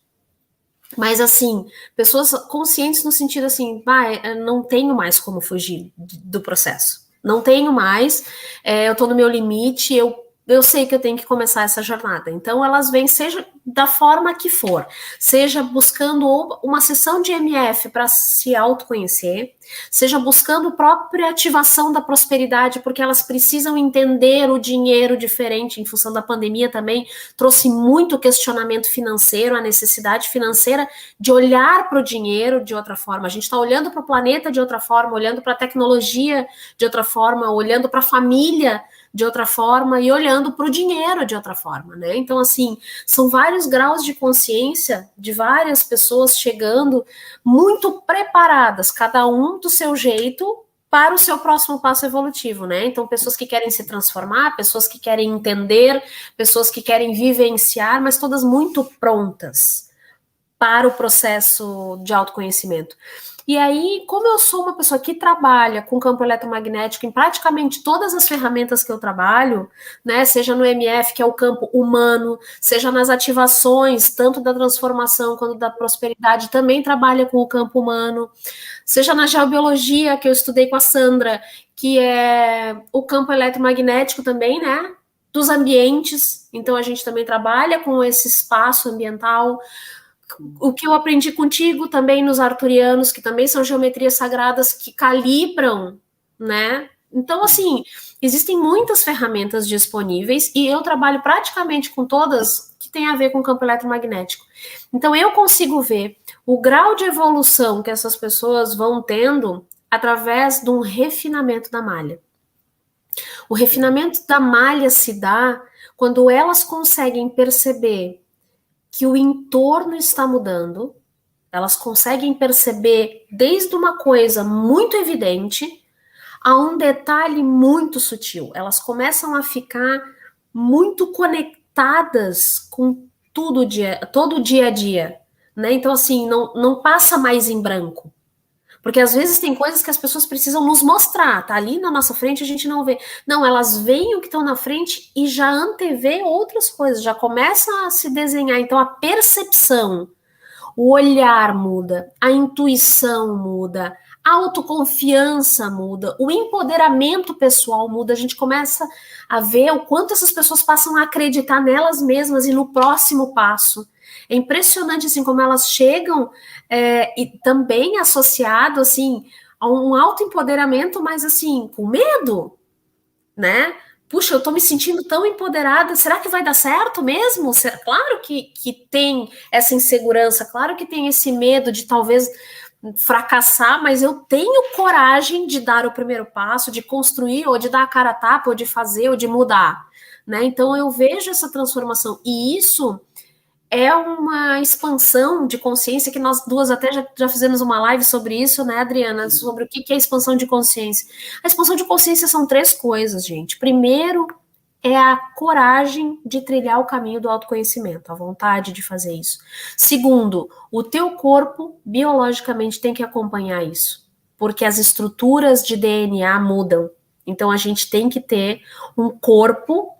Mas, assim, pessoas conscientes no sentido assim, não tenho mais como fugir do processo. Não tenho mais, eu tô no meu limite, eu sei que eu tenho que começar essa jornada. Então, elas vêm, seja da forma que for, seja buscando uma sessão de MF para se autoconhecer, seja buscando a própria ativação da prosperidade, porque elas precisam entender o dinheiro diferente em função da pandemia também, trouxe muito questionamento financeiro, a necessidade financeira de olhar para o dinheiro de outra forma. A gente está olhando para o planeta de outra forma, olhando para a tecnologia de outra forma, olhando para a família de outra forma e olhando para o dinheiro de outra forma, né? Então, assim, são vários graus de consciência de várias pessoas chegando muito preparadas, cada um do seu jeito, para o seu próximo passo evolutivo, né? Então, pessoas que querem se transformar, pessoas que querem entender, pessoas que querem vivenciar, mas todas muito prontas para o processo de autoconhecimento. E aí, como eu sou uma pessoa que trabalha com campo eletromagnético em praticamente todas as ferramentas que eu trabalho, né, seja no MF, que é o campo humano, seja nas ativações, tanto da transformação quanto da prosperidade, também trabalha com o campo humano, seja na geobiologia, que eu estudei com a Sandra, que é o campo eletromagnético também, né, dos ambientes, então a gente também trabalha com esse espaço ambiental. O que eu aprendi contigo também nos arturianos, que também são geometrias sagradas que calibram, né? Então, assim, existem muitas ferramentas disponíveis e eu trabalho praticamente com todas que tem a ver com o campo eletromagnético. Então, eu consigo ver o grau de evolução que essas pessoas vão tendo através de um refinamento da malha. O refinamento da malha se dá quando elas conseguem perceber que o entorno está mudando, elas conseguem perceber desde uma coisa muito evidente a um detalhe muito sutil. Elas começam a ficar muito conectadas com todo o dia a dia, né? Então, assim, não passa mais em branco. Porque às vezes tem coisas que as pessoas precisam nos mostrar, tá ali na nossa frente, a gente não vê. Não, elas veem o que estão na frente e já antevê outras coisas, já começam a se desenhar. Então a percepção, o olhar muda, a intuição muda, a autoconfiança muda, o empoderamento pessoal muda, a gente começa a ver o quanto essas pessoas passam a acreditar nelas mesmas e no próximo passo. É impressionante, assim, como elas chegam e também associado, assim, a um autoempoderamento, mas, assim, com medo, né? Puxa, eu tô me sentindo tão empoderada, será que vai dar certo mesmo? Claro que tem essa insegurança, claro que tem esse medo de talvez fracassar, mas eu tenho coragem de dar o primeiro passo, de construir, ou de dar a cara a tapa, ou de fazer, ou de mudar, né? Então eu vejo essa transformação, e isso é uma expansão de consciência que nós duas até já fizemos uma live sobre isso, né, Adriana? Sobre o que é expansão de consciência. A expansão de consciência são 3 coisas, gente. Primeiro, é a coragem de trilhar o caminho do autoconhecimento, a vontade de fazer isso. Segundo, o teu corpo biologicamente tem que acompanhar isso, porque as estruturas de DNA mudam. Então a gente tem que ter um corpo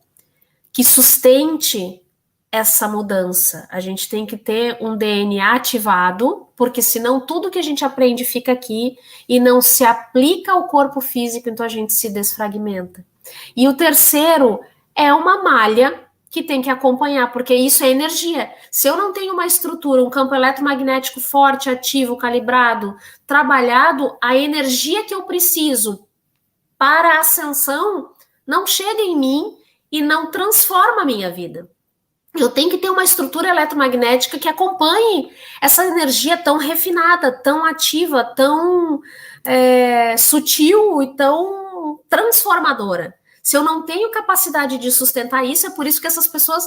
que sustente essa mudança. A gente tem que ter um DNA ativado, porque senão tudo que a gente aprende fica aqui e não se aplica ao corpo físico, então a gente se desfragmenta. E o terceiro é uma malha que tem que acompanhar, porque isso é energia. Se eu não tenho uma estrutura, um campo eletromagnético forte, ativo, calibrado, trabalhado, a energia que eu preciso para a ascensão não chega em mim e não transforma a minha vida. Eu tenho que ter uma estrutura eletromagnética que acompanhe essa energia tão refinada, tão ativa, tão sutil e tão transformadora. Se eu não tenho capacidade de sustentar isso, é por isso que essas pessoas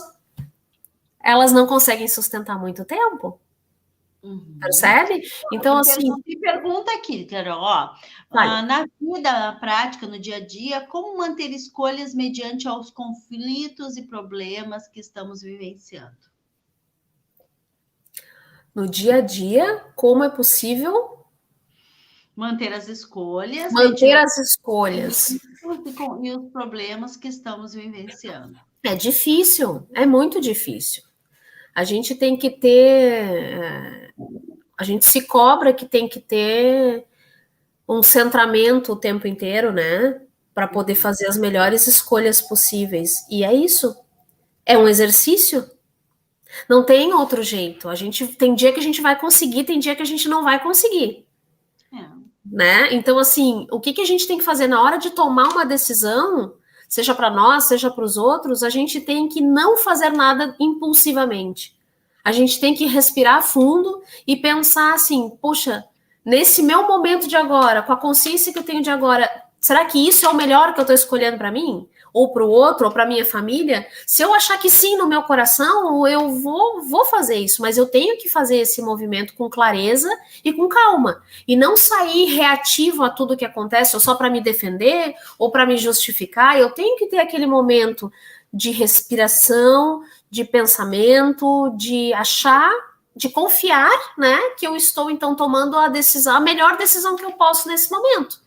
elas não conseguem sustentar muito tempo. Uhum. Percebe? Então, assim... Pergunta aqui, Carol, ó. Na vida prática, no dia a dia, como manter escolhas mediante aos conflitos e problemas que estamos vivenciando? No dia a dia, como é possível manter as escolhas. Manter as escolhas. E os problemas que estamos vivenciando. É difícil, é muito difícil. A gente tem que ter... A gente se cobra que tem que ter um centramento o tempo inteiro, né? Para poder fazer as melhores escolhas possíveis. E é isso. É um exercício. Não tem outro jeito. Tem dia que a gente vai conseguir, tem dia que a gente não vai conseguir. Né? Então, assim, o que a gente tem que fazer na hora de tomar uma decisão, seja para nós, seja para os outros, a gente tem que não fazer nada impulsivamente. A gente tem que respirar fundo e pensar assim, poxa, nesse meu momento de agora, com a consciência que eu tenho de agora, será que isso é o melhor que eu estou escolhendo para mim? Ou para o outro, ou para minha família? Se eu achar que sim no meu coração, eu vou fazer isso, mas eu tenho que fazer esse movimento com clareza e com calma, e não sair reativo a tudo que acontece, ou só para me defender, ou para me justificar. Eu tenho que ter aquele momento de respiração, de pensamento, de achar, de confiar, né, que eu estou então tomando a melhor decisão que eu posso nesse momento.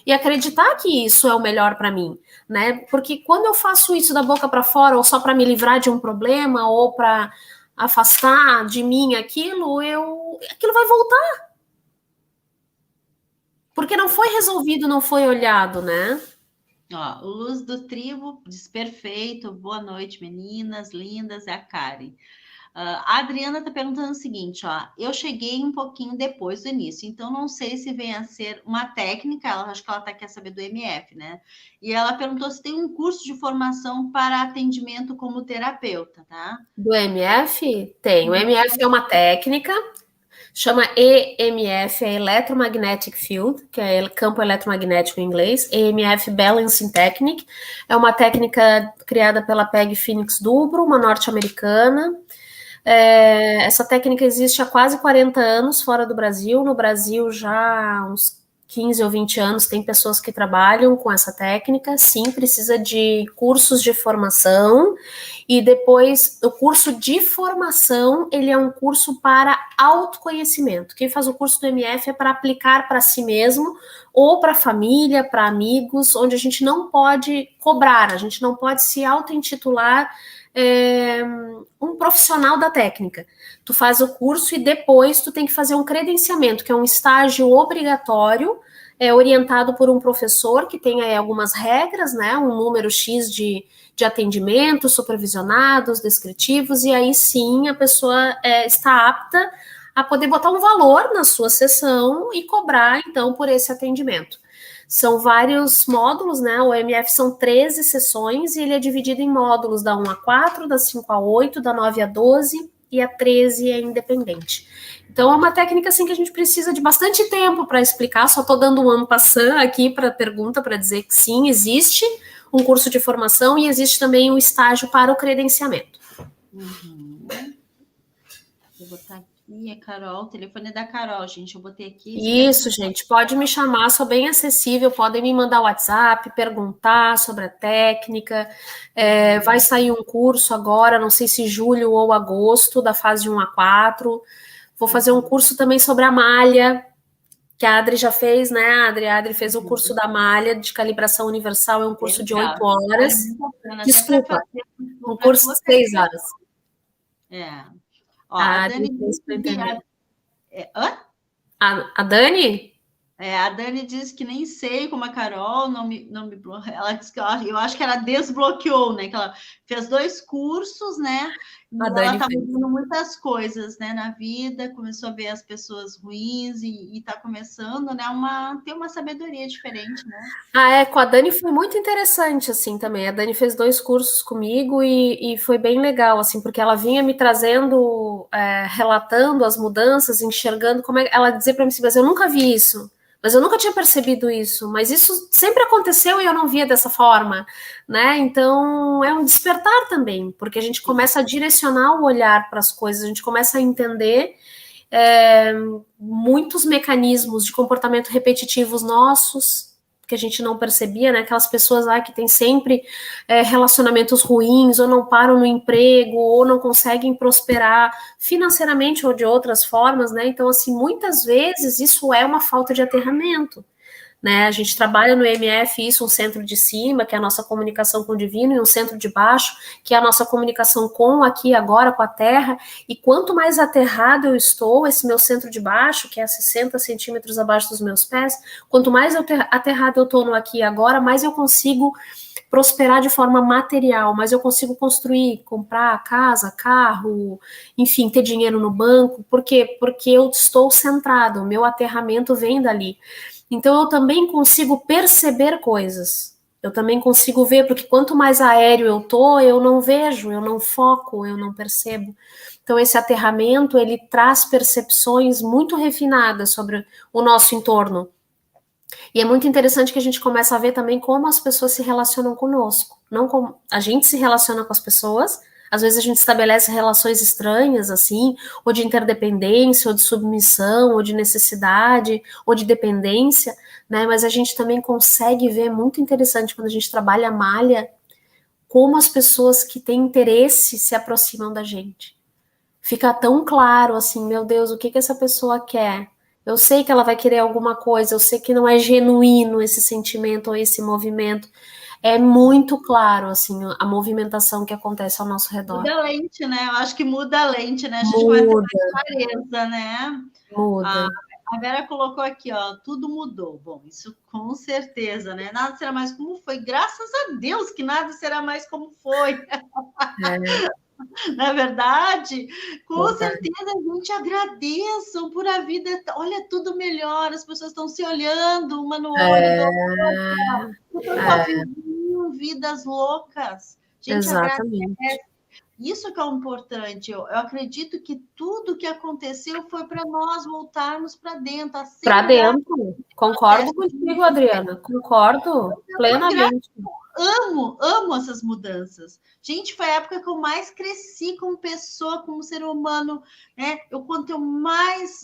E acreditar que isso é o melhor para mim, né? Porque quando eu faço isso da boca para fora, ou só para me livrar de um problema, ou para afastar de mim aquilo vai voltar. Porque não foi resolvido, não foi olhado, né? Ó, o Luz do Tribo diz perfeito, boa noite, meninas lindas, é a Karen. A Adriana está perguntando o seguinte, ó, eu cheguei um pouquinho depois do início, então não sei se vem a ser uma técnica, acho que ela quer saber do MF, né? E ela perguntou se tem um curso de formação para atendimento como terapeuta, tá? Do MF? Tem. O MF é uma técnica, chama EMF, é Electromagnetic Field, que é campo eletromagnético em inglês, EMF Balancing Technique, é uma técnica criada pela Peg Phoenix Dubro, uma norte-americana. Essa técnica existe há quase 40 anos fora do Brasil. No Brasil, já há uns 15 ou 20 anos, tem pessoas que trabalham com essa técnica. Sim, precisa de cursos de formação E depois, o curso de formação, ele é um curso para autoconhecimento. Quem faz o curso do MF é para aplicar para si mesmo, ou para a família, para amigos, onde a gente não pode cobrar, a gente não pode se auto-intitular um profissional da técnica. Tu faz o curso e depois tu tem que fazer um credenciamento, que é um estágio obrigatório, orientado por um professor que tem aí algumas regras, né? Um número X de atendimentos supervisionados, descritivos, e aí sim a pessoa está apta a poder botar um valor na sua sessão e cobrar, então, por esse atendimento. São vários módulos, né? O MF são 13 sessões e ele é dividido em módulos da 1 a 4, da 5 a 8, da 9 a 12 e a 13 é independente. Então, é uma técnica assim que a gente precisa de bastante tempo para explicar, só estou dando um en passant aqui para a pergunta, para dizer que sim, existe um curso de formação e existe também um estágio para o credenciamento. Uhum. Vou botar aqui, é Carol, o telefone é da Carol, gente, eu botei aqui. Isso, gente, pode me chamar, sou bem acessível, podem me mandar WhatsApp, perguntar sobre a técnica, vai sair um curso agora, não sei se julho ou agosto, da fase 1 a 4, vou fazer um curso também sobre a malha, que a Adri já fez, né, Adri? A Adri fez o curso da malha de calibração universal, é um curso de 8 horas. Desculpa, um curso de 6 horas. Ó, a Dani disse a Dani? A Dani disse que nem sei como a Carol não me ela disse que eu acho que ela desbloqueou, né? Que ela fez 2 cursos, né? E ela está mudando muitas coisas, né, na vida, começou a ver as pessoas ruins e está começando, né, ter uma sabedoria diferente, né? Com a Dani foi muito interessante, assim, também. A Dani fez 2 cursos comigo e foi bem legal, assim, porque ela vinha me trazendo, relatando as mudanças, enxergando como ela dizia para mim assim, mas eu nunca vi isso. Mas eu nunca tinha percebido isso, mas isso sempre aconteceu e eu não via dessa forma, né? Então é um despertar também, porque a gente começa a direcionar o olhar para as coisas, a gente começa a entender muitos mecanismos de comportamento repetitivos nossos, que a gente não percebia, né? Aquelas pessoas lá que têm sempre relacionamentos ruins, ou não param no emprego, ou não conseguem prosperar financeiramente ou de outras formas, né? Então, assim, muitas vezes isso é uma falta de aterramento. Né? A gente trabalha no MF isso, um centro de cima, que é a nossa comunicação com o divino, e um centro de baixo, que é a nossa comunicação com aqui agora, com a terra, e quanto mais aterrado eu estou, esse meu centro de baixo, que é a 60 centímetros abaixo dos meus pés, quanto mais aterrado eu estou no aqui e agora, mais eu consigo prosperar de forma material, mas eu consigo construir, comprar casa, carro, enfim, ter dinheiro no banco. Por quê? Porque eu estou centrado, o meu aterramento vem dali. Então eu também consigo perceber coisas, eu também consigo ver, porque quanto mais aéreo eu tô, eu não vejo, eu não foco, eu não percebo. Então esse aterramento, ele traz percepções muito refinadas sobre o nosso entorno. E é muito interessante que a gente começa a ver também como as pessoas se relacionam conosco, não como a gente se relaciona com as pessoas. Às vezes a gente estabelece relações estranhas, assim, ou de interdependência, ou de submissão, ou de necessidade, ou de dependência, né? Mas a gente também consegue ver, muito interessante, quando a gente trabalha a malha, como as pessoas que têm interesse se aproximam da gente. Fica tão claro, assim, meu Deus, o que essa pessoa quer? Eu sei que ela vai querer alguma coisa, eu sei que não é genuíno esse sentimento ou esse movimento. É muito claro, assim, a movimentação que acontece ao nosso redor. Muda a lente, né? Eu acho que muda a lente, né? A gente começa a ter mais clareza, né? Muda. A Vera colocou aqui, ó, tudo mudou. Bom, isso com certeza, né? Nada será mais como foi. Graças a Deus que nada será mais como foi. Na verdade, com certeza a gente agradeça por a vida. Olha, tudo melhor, as pessoas estão se olhando uma no olho do outro, vidas loucas. Gente, exatamente. Agradece. Isso que é o importante. Eu acredito que tudo que aconteceu foi para nós voltarmos para dentro. Para dentro. Concordo contigo, Adriana. Concordo plenamente. Amo essas mudanças. Gente, foi a época que eu mais cresci como pessoa, como ser humano, né? Quanto eu mais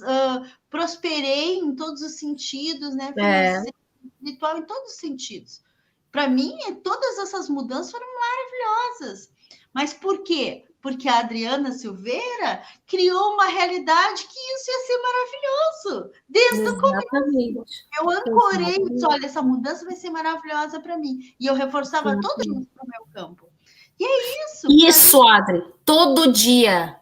prosperei em todos os sentidos, né? Financeiro, espiritual, em todos os sentidos. Para mim, todas essas mudanças foram maravilhosas. Mas por quê? Porque a Adriana Silveira criou uma realidade que isso ia ser maravilhoso. Desde o começo. Exatamente. Eu ancorei, disse, olha, essa mudança vai ser maravilhosa para mim. E eu reforçava todo dia para o meu campo. E é isso. Isso, Adri. Todo dia.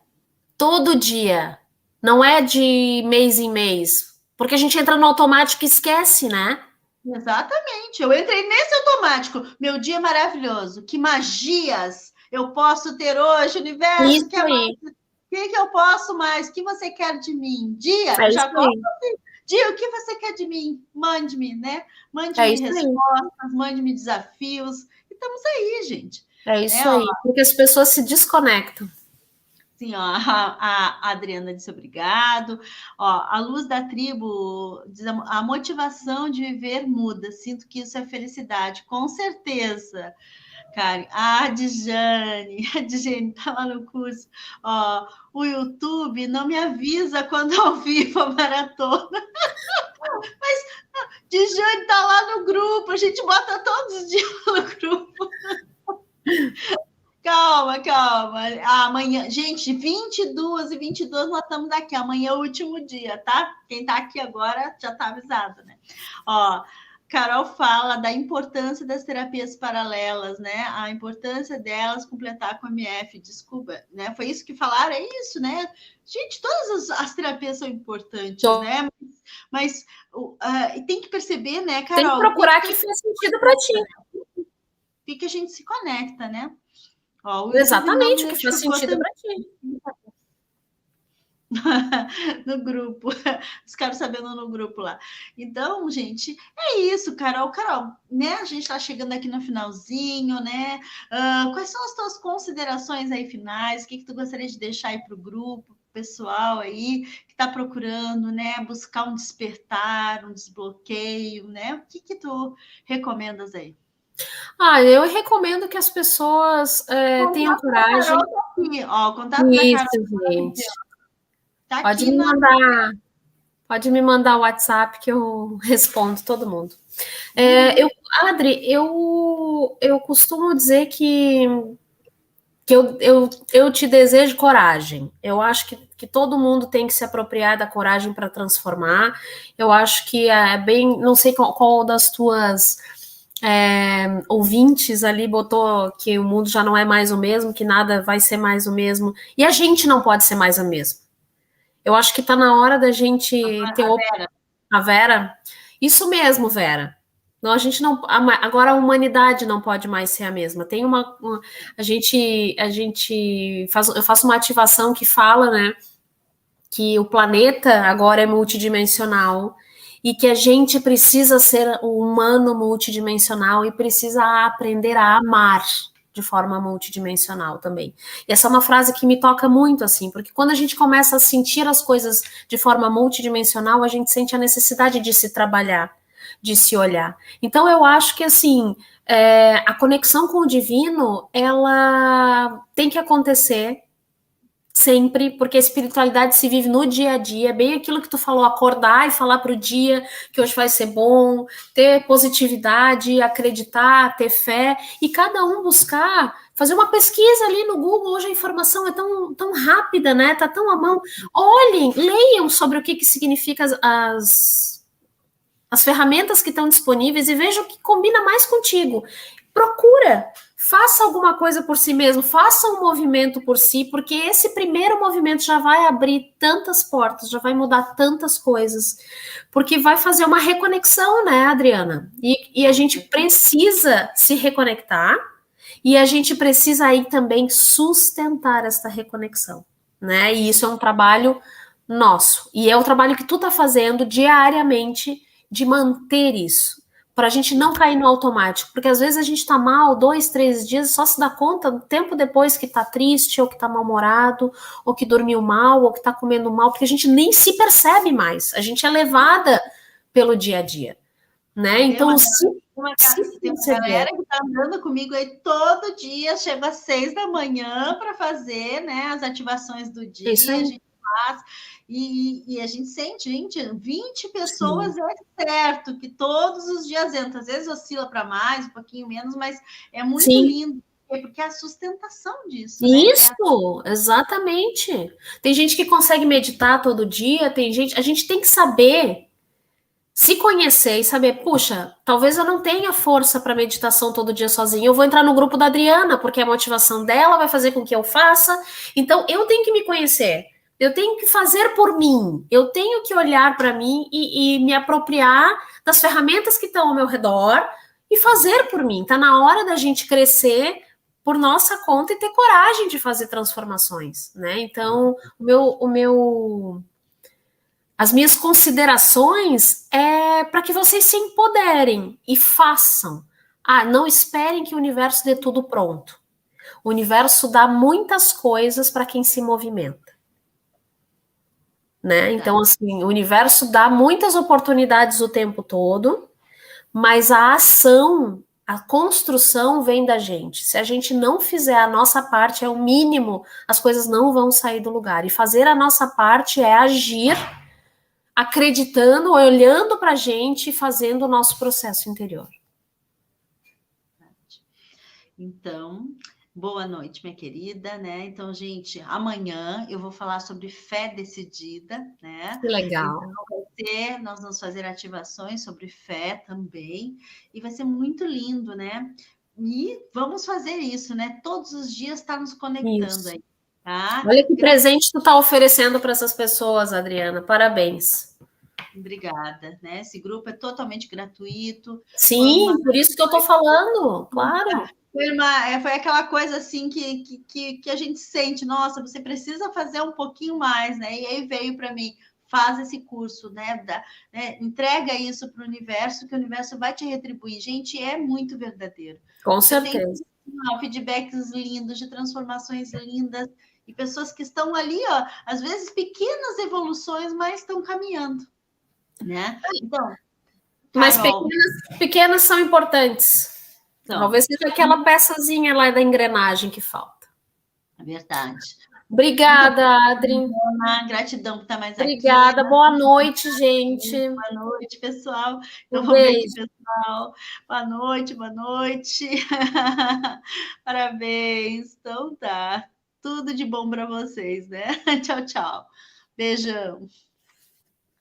Todo dia. Não é de mês em mês. Porque a gente entra no automático e esquece, né? Exatamente. Eu entrei nesse automático. Meu dia é maravilhoso. Que magias eu posso ter hoje, universo? Isso aí. O que eu posso mais? O que você quer de mim? Dia, É eu isso já gosto aí. assim. Dia, o que você quer de mim? Mande-me, né? É Mande-me isso aí. respostas, mande-me desafios. E estamos aí, gente. É isso aí. Porque as pessoas se desconectam. Sim, ó, a Adriana disse obrigado. Ó, a Luz da Tribo diz a motivação de viver muda. Sinto que isso é felicidade, com certeza. Karen, a Djane tá lá no curso. Ó, o YouTube não me avisa quando ao vivo a maratona. Mas Djane tá lá no grupo, a gente bota todos os dias no grupo. Calma, calma. Amanhã, gente, 22h22 nós estamos aqui. Amanhã é o último dia, tá? Quem tá aqui agora já tá avisado, né? Ó, Carol fala da importância das terapias paralelas, né? A importância delas completar com a MF, desculpa, né? Foi isso que falaram, é isso, né? Gente, todas as terapias são importantes, né? Mas tem que perceber, né, Carol? Tem que procurar que faz sentido para ti. O que a gente se conecta, né? Ó, o Exatamente, o que faz sentido para ti. No grupo, os caras sabendo no grupo lá. Então, gente, é isso, Carol. Carol, né? A gente está chegando aqui no finalzinho, né? Quais são as tuas considerações aí finais? O que tu gostaria de deixar aí para o grupo, pessoal aí que está procurando, né? Buscar um despertar, um desbloqueio, né? O que tu recomendas aí? Eu recomendo que as pessoas tenham coragem. Carol tá aqui, ó, o contato Isso, da Carol. gente. Tá Pode aqui me mandar. Pode me mandar o WhatsApp que eu respondo todo mundo. Adri, eu costumo dizer que eu te desejo coragem. Eu acho que todo mundo tem que se apropriar da coragem para transformar. Eu acho que é bem. Não sei qual das tuas ouvintes ali botou que o mundo já não é mais o mesmo, que nada vai ser mais o mesmo. E a gente não pode ser mais o mesmo. Eu acho que está na hora da gente ter a Vera. Isso mesmo, Vera. Não, a gente não. Agora a humanidade não pode mais ser a mesma. Tem eu faço uma ativação que fala, né, que o planeta agora é multidimensional e que a gente precisa ser o humano multidimensional e precisa aprender a amar de forma multidimensional também. E essa é uma frase que me toca muito, assim, porque quando a gente começa a sentir as coisas de forma multidimensional, a gente sente a necessidade de se trabalhar, de se olhar. Então, eu acho que, assim, a conexão com o divino, ela tem que acontecer sempre, porque a espiritualidade se vive no dia a dia, bem aquilo que tu falou, acordar e falar para o dia que hoje vai ser bom, ter positividade, acreditar, ter fé, e cada um buscar, fazer uma pesquisa ali no Google, hoje a informação é tão rápida, né? Tá tão à mão. Olhem, leiam sobre o que significa as ferramentas que estão disponíveis e vejam o que combina mais contigo. Procura, faça alguma coisa por si mesmo, faça um movimento por si, porque esse primeiro movimento já vai abrir tantas portas, já vai mudar tantas coisas, porque vai fazer uma reconexão, né, Adriana? E a gente precisa se reconectar e a gente precisa aí também sustentar essa reconexão, né? E isso é um trabalho nosso, e é o trabalho que tu tá fazendo diariamente de manter isso, para a gente não cair no automático, porque às vezes a gente tá mal 2, 3 dias, só se dá conta tempo depois que tá triste, ou que tá mal-humorado, ou que dormiu mal, ou que tá comendo mal, porque a gente nem se percebe mais, a gente é levada pelo dia a dia, né? Então, tem uma galera que tá andando comigo aí todo dia, chega às 6 da manhã para fazer, né, as ativações do dia, a gente faz. E a gente sente, gente, 20 pessoas é certo que todos os dias entra. Às vezes oscila para mais, um pouquinho menos, mas é muito lindo. quê? Porque é a sustentação disso, né? Isso, exatamente. Tem gente que consegue meditar todo dia, tem gente, a gente tem que saber se conhecer e saber, puxa, talvez eu não tenha força para meditação todo dia sozinha. Eu vou entrar no grupo da Adriana, porque a motivação dela vai fazer com que eu faça. Então, eu tenho que me conhecer. Eu tenho que fazer por mim. Eu tenho que olhar para mim e me apropriar das ferramentas que estão ao meu redor e fazer por mim. Está na hora da gente crescer por nossa conta e ter coragem de fazer transformações, né? Então, as minhas considerações é para que vocês se empoderem e façam. Ah, não esperem que o universo dê tudo pronto. O universo dá muitas coisas para quem se movimenta. Né? Então, assim, o universo dá muitas oportunidades o tempo todo, mas a ação, a construção vem da gente. Se a gente não fizer a nossa parte, é o mínimo, as coisas não vão sair do lugar. E fazer a nossa parte é agir acreditando, olhando para a gente e fazendo o nosso processo interior. Então, boa noite, minha querida, né? Então, gente, amanhã eu vou falar sobre fé decidida, né? Que legal. Então, nós vamos fazer ativações sobre fé também, e vai ser muito lindo, né? E vamos fazer isso, né? Todos os dias estar nos conectando Isso. aí, tá? Olha que presente tu tá oferecendo para essas pessoas, Adriana. Parabéns. Obrigada, né? Esse grupo é totalmente gratuito. Sim, por isso que eu tô falando, claro. Foi aquela coisa assim que a gente sente, nossa, você precisa fazer um pouquinho mais, né? E aí veio para mim, faz esse curso, né? Entrega isso para o universo, que o universo vai te retribuir. Gente, é muito verdadeiro. Com certeza. Tem feedbacks lindos, de transformações lindas, e pessoas que estão ali, ó, às vezes pequenas evoluções, mas estão caminhando, né? Então, mas pequenas são importantes. Então, talvez seja aquela peçazinha lá da engrenagem que falta. É verdade. Obrigada, Adri. Gratidão por estar mais Obrigada. aqui. Boa noite, gente. Boa noite, pessoal. Então, vamos ver aqui, pessoal. Boa noite, boa noite. Parabéns. Então tá. Tudo de bom para vocês, né? Tchau, tchau. Beijão.